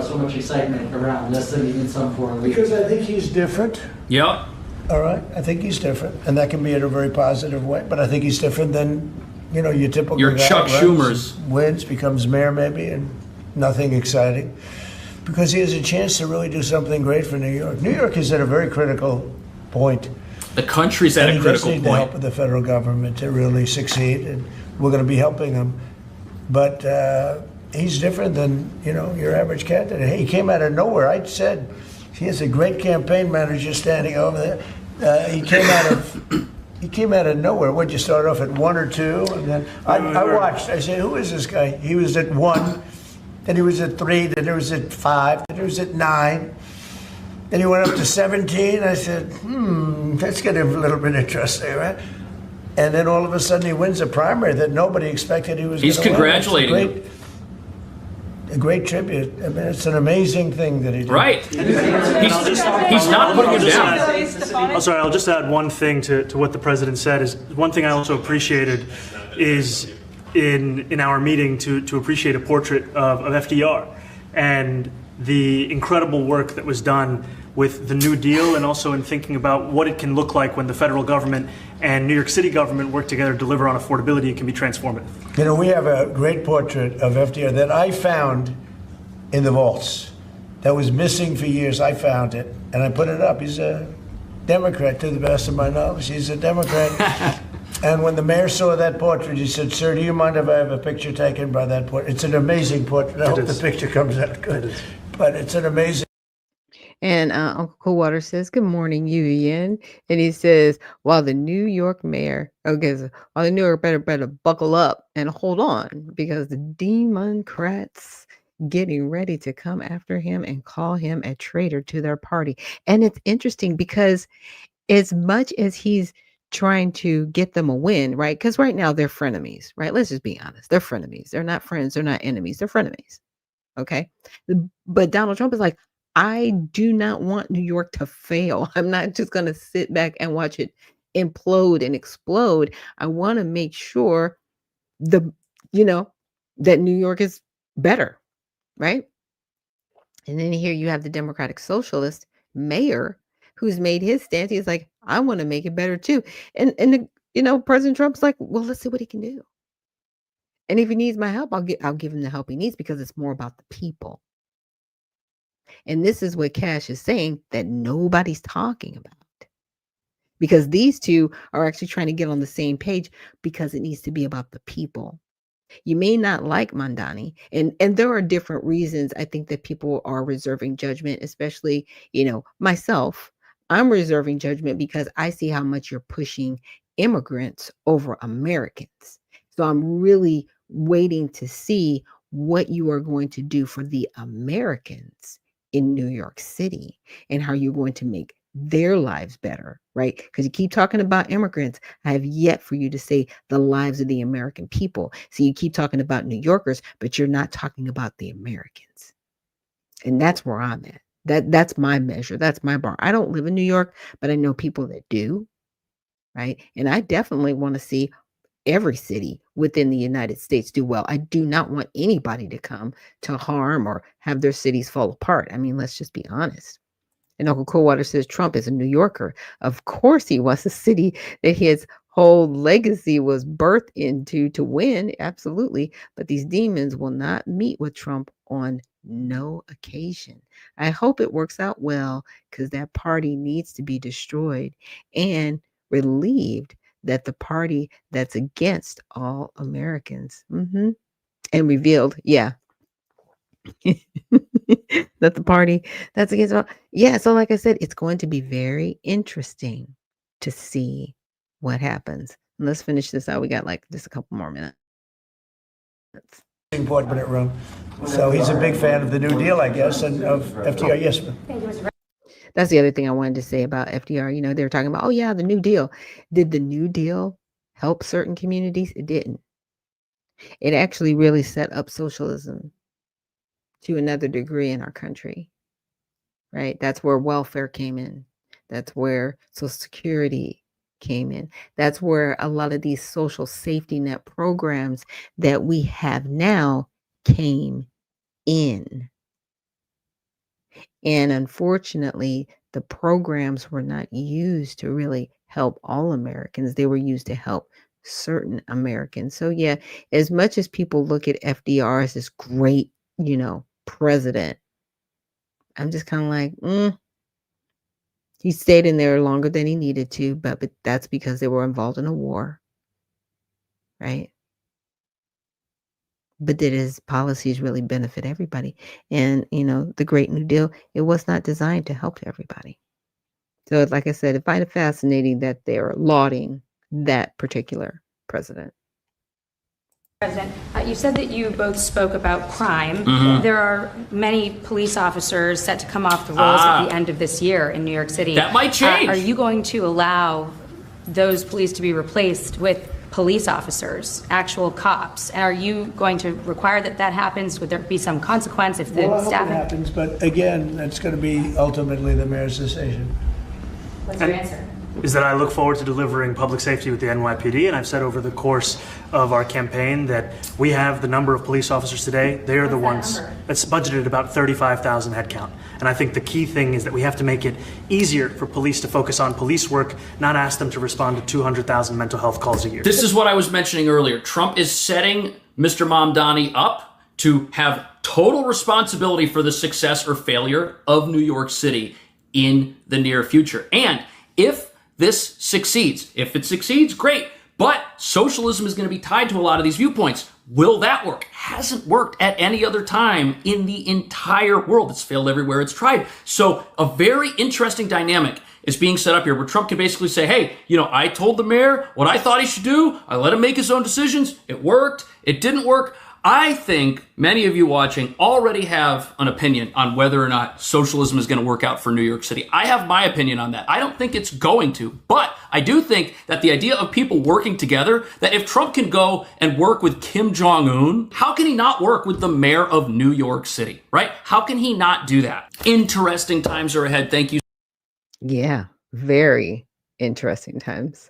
so much excitement around listening in some foreign leaders? Because I think he's different. Yep. All right, I think he's different, and that can be in a very positive way. But I think he's different than, your typical Your guy Chuck runs, Schumers. wins, becomes mayor maybe, and nothing exciting. Because he has a chance to really do something great for New York. New York is at a very critical point. The country's at a critical He does need the help point. of the federal government to really succeed, and we're going to be helping him. But he's different than, your average candidate. He came out of nowhere. I said he has a great campaign manager standing over there. He came out of nowhere. What'd you start off at 1 or 2? And then I watched. I said, who is this guy? He was at 1. Then he was at 3, then he was at 5, then he was at 9. Then he went up to 17. I said, that's getting a little bit interesting, right? And then all of a sudden he wins a primary that nobody expected he was going to win. He's congratulating him. A great tribute. I mean, it's an amazing thing that he did. Right. He's not putting him down. I'm sorry, I'll just add one thing to what the president said. Is one thing I also appreciated is in our meeting to appreciate a portrait of FDR and the incredible work that was done with the New Deal, and also in thinking about what it can look like when the federal government and New York City government work together to deliver on affordability. It can be transformative. We have a great portrait of FDR that I found in the vaults that was missing for years. I found it and I put it up. He's a Democrat, to the best of my knowledge. He's a Democrat. And when the mayor saw that portrait, he said, "Sir, do you mind if I have a picture taken by that portrait?" It's an amazing portrait. I hope the picture comes out good. But it's an amazing. And Uncle Coldwater says, "Good morning, UVN." And he says, while the New York mayor, while the New York better buckle up and hold on, because the Democrats getting ready to come after him and call him a traitor to their party. And it's interesting because as much as he's trying to get them a win, right? Because right now they're frenemies, right? Let's just be honest. They're frenemies. They're not friends. They're not enemies. They're frenemies. Okay. But Donald Trump is like, I do not want New York to fail. I'm not just going to sit back and watch it implode and explode. I want to make sure that New York is better, right? And then here you have the Democratic Socialist mayor who's made his stance. He's like, I want to make it better too. And President Trump's like, well, let's see what he can do. And if he needs my help, I'll give him the help he needs, because it's more about the people. And this is what Cash is saying that nobody's talking about. Because these two are actually trying to get on the same page, because it needs to be about the people. You may not like Mamdani, and there are different reasons I think that people are reserving judgment, especially, myself. I'm reserving judgment because I see how much you're pushing immigrants over Americans. So I'm really waiting to see what you are going to do for the Americans in New York City and how you're going to make their lives better, right? Because you keep talking about immigrants. I have yet for you to say the lives of the American people. So you keep talking about New Yorkers, but you're not talking about the Americans. And that's where I'm at. That's my measure. That's my bar. I don't live in New York, but I know people that do, right? And I definitely want to see every city within the United States do well. I do not want anybody to come to harm or have their cities fall apart. I mean, let's just be honest. And Uncle Coldwater says Trump is a New Yorker. Of course, he wants a city that his whole legacy was birthed into to win. Absolutely. But these demons will not meet with Trump on no occasion. I hope it works out well, because that party needs to be destroyed and relieved that the party that's against all Americans and revealed, yeah, that the party that's against all, yeah. So like I said, it's going to be very interesting to see what happens. And let's finish this out. We got like just a couple more minutes. Important room. So he's a big fan of the New Deal, I guess, and of FDR. Yes, that's the other thing I wanted to say about FDR. You know, they were talking about, oh yeah, the New Deal. Did the New Deal help certain communities? It didn't. It actually really set up socialism to another degree in our country, right? That's where welfare came in. That's where Social Security came in. That's where a lot of these social safety net programs that we have now came in. And unfortunately, the programs were not used to really help all Americans. They were used to help certain Americans. So yeah, as much as people look at FDR as this great, president, I'm just kind of like, he stayed in there longer than he needed to, but that's because they were involved in a war, right? But did his policies really benefit everybody? And, the Great New Deal, it was not designed to help everybody. So like I said, I find it fascinating that they're lauding that particular president. President, you said that you both spoke about crime. There are many police officers set to come off the rolls at the end of this year in New York City. That might change. Are you going to allow those police to be replaced with police officers, actual cops? And are you going to require that happens? Would there be some consequence if the staff happens? But again, that's going to be ultimately the mayor's decision. What's your answer? Is that I look forward to delivering public safety with the NYPD, and I've said over the course of our campaign that we have the number of police officers today. They are the ones that's budgeted about 35,000 headcount. And I think the key thing is that we have to make it easier for police to focus on police work, not ask them to respond to 200,000 mental health calls a year. This is what I was mentioning earlier. Trump is setting Mr. Mamdani up to have total responsibility for the success or failure of New York City in the near future. And if this succeeds, if it succeeds, great. But socialism is going to be tied to a lot of these viewpoints. Will that work? Hasn't worked at any other time in the entire world. It's failed everywhere it's tried. So a very interesting dynamic is being set up here where Trump can basically say, hey, I told the mayor what I thought he should do. I let him make his own decisions. It worked. It didn't work. I think many of you watching already have an opinion on whether or not socialism is going to work out for New York City. I have my opinion on that. I don't think it's going to, but I do think that the idea of people working together, that if Trump can go and work with Kim Jong-un, how can he not work with the mayor of New York City, right? How can he not do that? Interesting times are ahead. Thank you. Yeah, very interesting times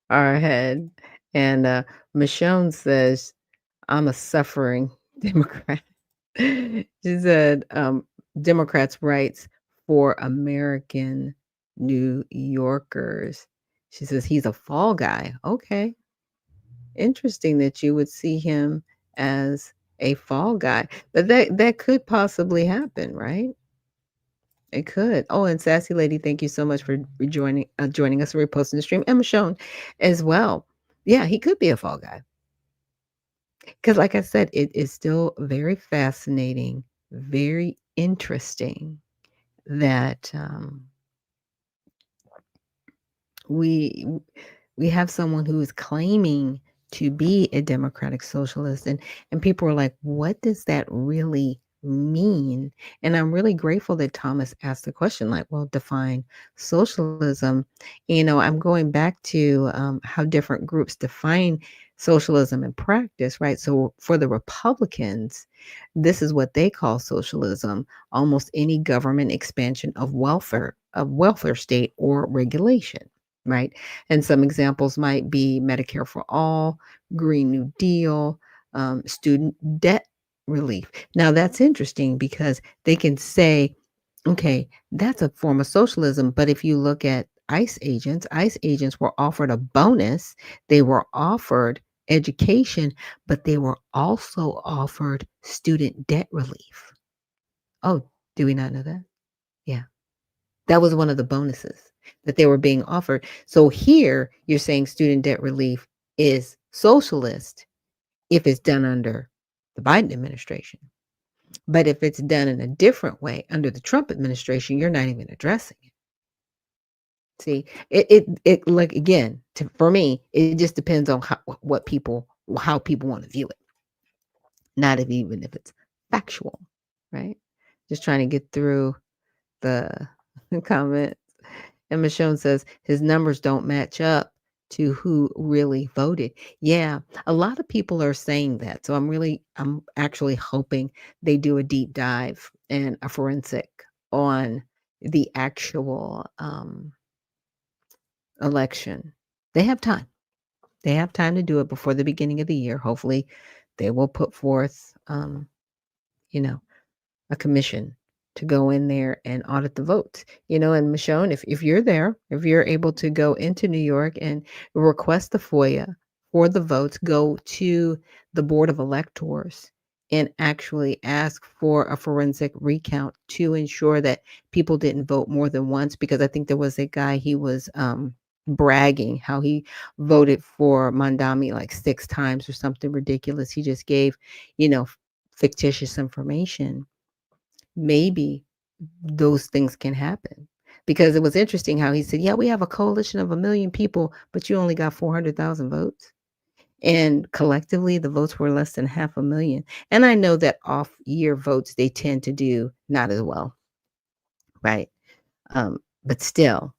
are ahead. And Michonne says, I'm a suffering Democrat. She said, Democrats' rights for American New Yorkers. She says he's a fall guy. Okay. Interesting that you would see him as a fall guy. But that could possibly happen, right? It could. Oh, and Sassy Lady, thank you so much for joining us for reposting the stream. And Michonne as well. Yeah, he could be a fall guy. Because like I said, it is still very fascinating, very interesting that we have someone who is claiming to be a democratic socialist, and people are like, what does that really mean? And I'm really grateful that Thomas asked the question, like, well, define socialism. I'm going back to how different groups define socialism in practice, right? So for the Republicans, this is what they call socialism: almost any government expansion of welfare state or regulation. right? And some examples might be Medicare for All, Green New Deal, student debt relief. Now, that's interesting because they can say, okay, that's a form of socialism. But if you look at ICE agents were offered a bonus, they were offered education, but they were also offered student debt relief. Oh, do we not know that? Yeah. That was one of the bonuses that they were being offered. So here you're saying student debt relief is socialist if it's done under the Biden administration. But if it's done in a different way under the Trump administration, you're not even addressing it. See, it like again, for me, it just depends on how people want to view it, not even if it's factual, right? Just trying to get through the comments. And Michonne says his numbers don't match up to who really voted. Yeah, a lot of people are saying that. So I'm actually hoping they do a deep dive and a forensic on the actual election. They have time. They have time to do it before the beginning of the year. Hopefully, they will put forth, you know, a commission to go in there and audit the votes. And Michonne, if you're there, if you're able to go into New York and request the FOIA for the votes, go to the Board of Electors and actually ask for a forensic recount to ensure that people didn't vote more than once, because I think there was a guy, he was bragging how he voted for Mondami like 6 times or something ridiculous. He just gave, fictitious information. Maybe those things can happen, because it was interesting how he said, yeah, we have a coalition of 1 million people, but you only got 400,000 votes. And collectively, the votes were less than 500,000. And I know that off year votes, they tend to do not as well. Right. But still,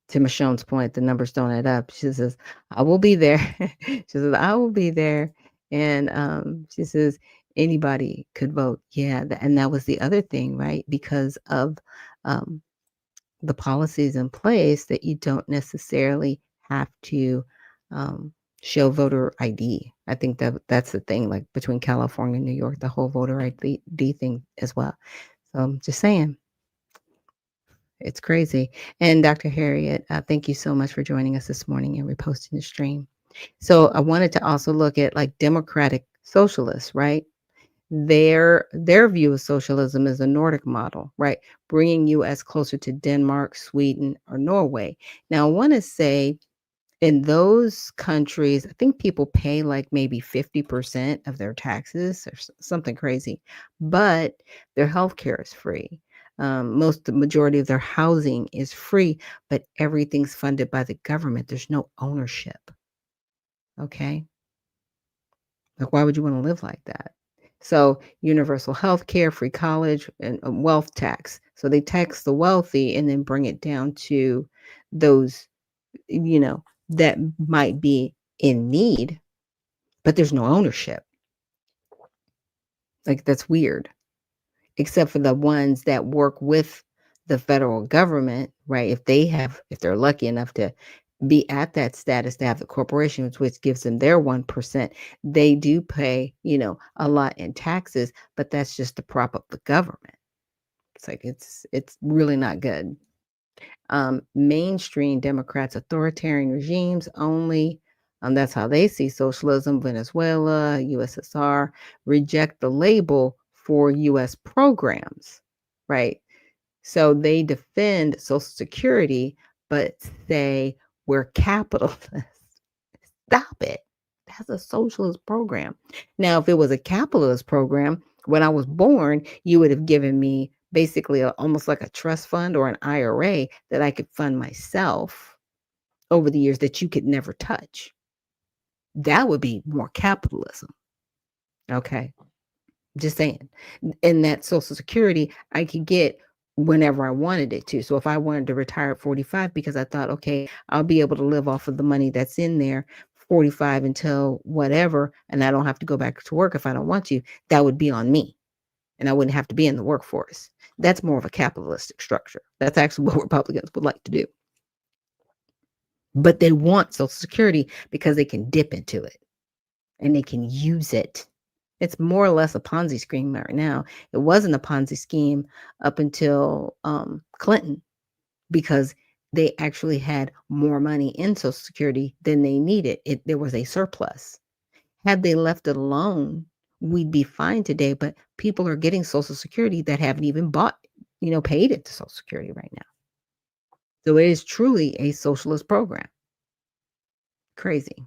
to Michonne's point, the numbers don't add up. She says, I will be there. She says, I will be there. And she says, anybody could vote. Yeah. And that was the other thing, right? Because of the policies in place, that you don't necessarily have to show voter ID. I think that's the thing, like between California and New York, the whole voter ID thing as well. So I'm just saying. It's crazy. And Dr. Harriet, thank you so much for joining us this morning and reposting the stream. So I wanted to also look at like democratic socialists, right? Their view of socialism is a Nordic model, right? Bringing U.S. closer to Denmark, Sweden, or Norway. Now, I want to say in those countries, I think people pay like maybe 50% of their taxes or something crazy, but their healthcare is free. The majority of their housing is free, but everything's funded by the government. There's no ownership. Okay. Like, why would you want to live like that? So universal health care, free college, and wealth tax. So they tax the wealthy and then bring it down to those, that might be in need, but there's no ownership. Like, that's weird. Except for the ones that work with the federal government, right? If they're lucky enough to be at that status to have the corporations, which gives them their 1%, they do pay, a lot in taxes, but that's just to prop up the government. It's like, it's really not good. Mainstream Democrats, authoritarian regimes only. That's how they see socialism. Venezuela, USSR, reject the label for U.S. programs, right? So they defend Social Security, but say we're capitalists. Stop it. That's a socialist program. Now, if it was a capitalist program, when I was born, you would have given me basically almost like a trust fund or an IRA that I could fund myself over the years that you could never touch. That would be more capitalism. Okay. Just saying. And that Social Security, I could get whenever I wanted it to. So if I wanted to retire at 45, because I thought, okay, I'll be able to live off of the money that's in there 45 until whatever, and I don't have to go back to work if I don't want to, that would be on me. And I wouldn't have to be in the workforce. That's more of a capitalistic structure. That's actually what Republicans would like to do. But they want Social Security because they can dip into it and they can use it. It's more or less a Ponzi scheme right now. It wasn't a Ponzi scheme up until Clinton, because they actually had more money in Social Security than they needed. There was a surplus. Had they left it alone, we'd be fine today. But people are getting Social Security that haven't even paid into Social Security right now. So it is truly a socialist program. Crazy.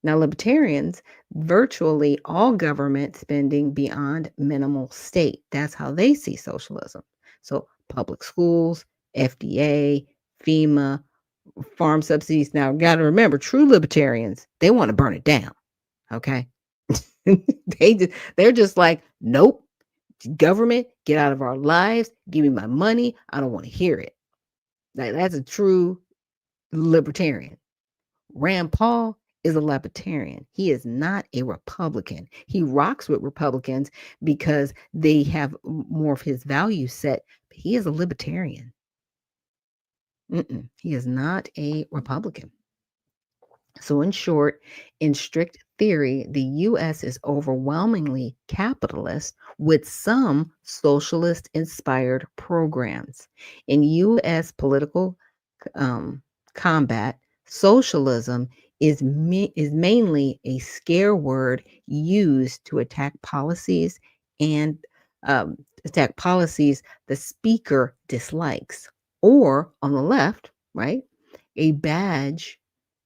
Now, libertarians, virtually all government spending beyond minimal state. That's how they see socialism. So public schools, FDA, FEMA, farm subsidies. Now, got to remember, true libertarians, they want to burn it down. Okay. They're just like, nope, government, get out of our lives. Give me my money. I don't want to hear it. That's a true libertarian. Rand Paul is a libertarian. He is not a Republican. He rocks with Republicans because they have more of his value set. But he is a libertarian. He is not a Republican. So in short, in strict theory, the U.S. is overwhelmingly capitalist with some socialist-inspired programs. In U.S. political combat, socialism is mainly a scare word used to attack policies the speaker dislikes, or on the left, right, a badge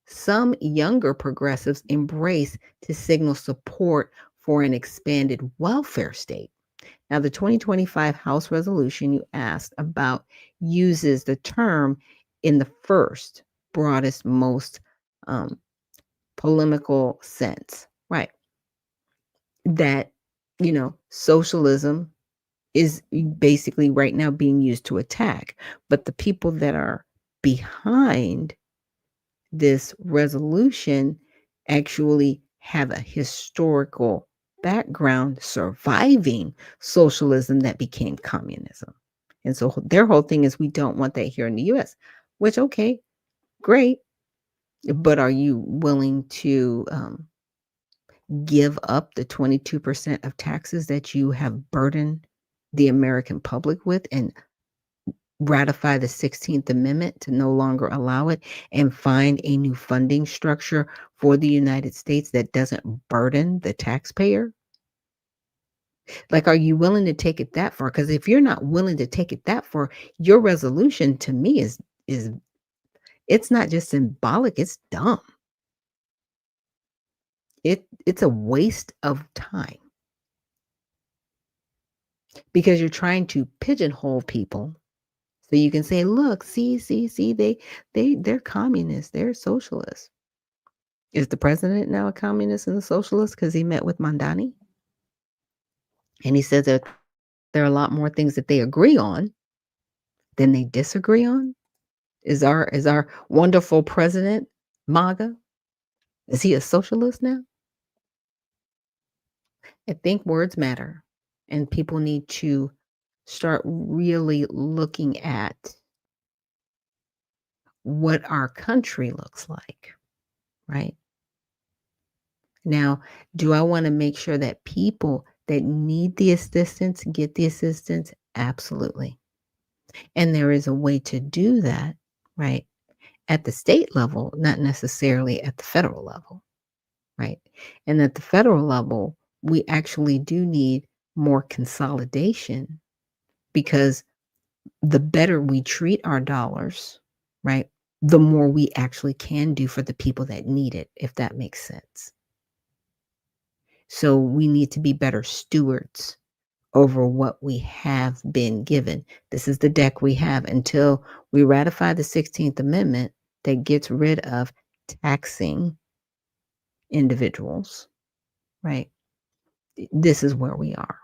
some younger progressives embrace to signal support for an expanded welfare state. Now, the 2025 House resolution you asked about uses the term in the first, broadest, most polemical sense, right? That, socialism is basically right now being used to attack. But the people that are behind this resolution actually have a historical background surviving socialism that became communism. And so their whole thing is, we don't want that here in the US, which, okay, great. But are you willing to give up the 22% of taxes that you have burdened the American public with and ratify the 16th Amendment to no longer allow it and find a new funding structure for the United States that doesn't burden the taxpayer? Like, are you willing to take it that far? Because if you're not willing to take it that far, your resolution to me is it's not just symbolic, it's dumb. It's a waste of time. Because you're trying to pigeonhole people so you can say, look, see, they're communists, they're socialists. Is the president now a communist and a socialist because he met with Mamdani? And he says that there are a lot more things that they agree on than they disagree on. Is our wonderful president MAGA? Is he a socialist now? I think words matter, and people need to start really looking at what our country looks like, right? Now, do I want to make sure that people that need the assistance get the assistance? Absolutely. And there is a way to do that, right? At the state level, not necessarily at the federal level, right? And at the federal level, we actually do need more consolidation, because the better we treat our dollars, right, the more we actually can do for the people that need it, if that makes sense. So we need to be better stewards over what we have been given. This is the deck we have until we ratify the 16th Amendment that gets rid of taxing individuals, right? This is where we are.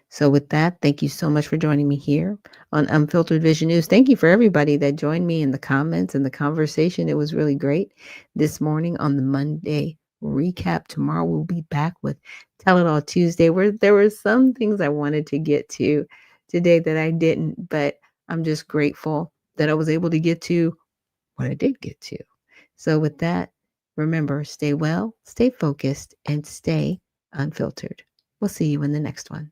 So with that, thank you so much for joining me here on Unfiltered Vision News. Thank you for everybody that joined me in the comments and the conversation. It was really great this morning on the Monday recap. Tomorrow we'll be back with Tell It All Tuesday, where there were some things I wanted to get to today that I didn't, but I'm just grateful that I was able to get to what I did get to. So with that, remember, stay well, stay focused, and stay unfiltered. We'll see you in the next one.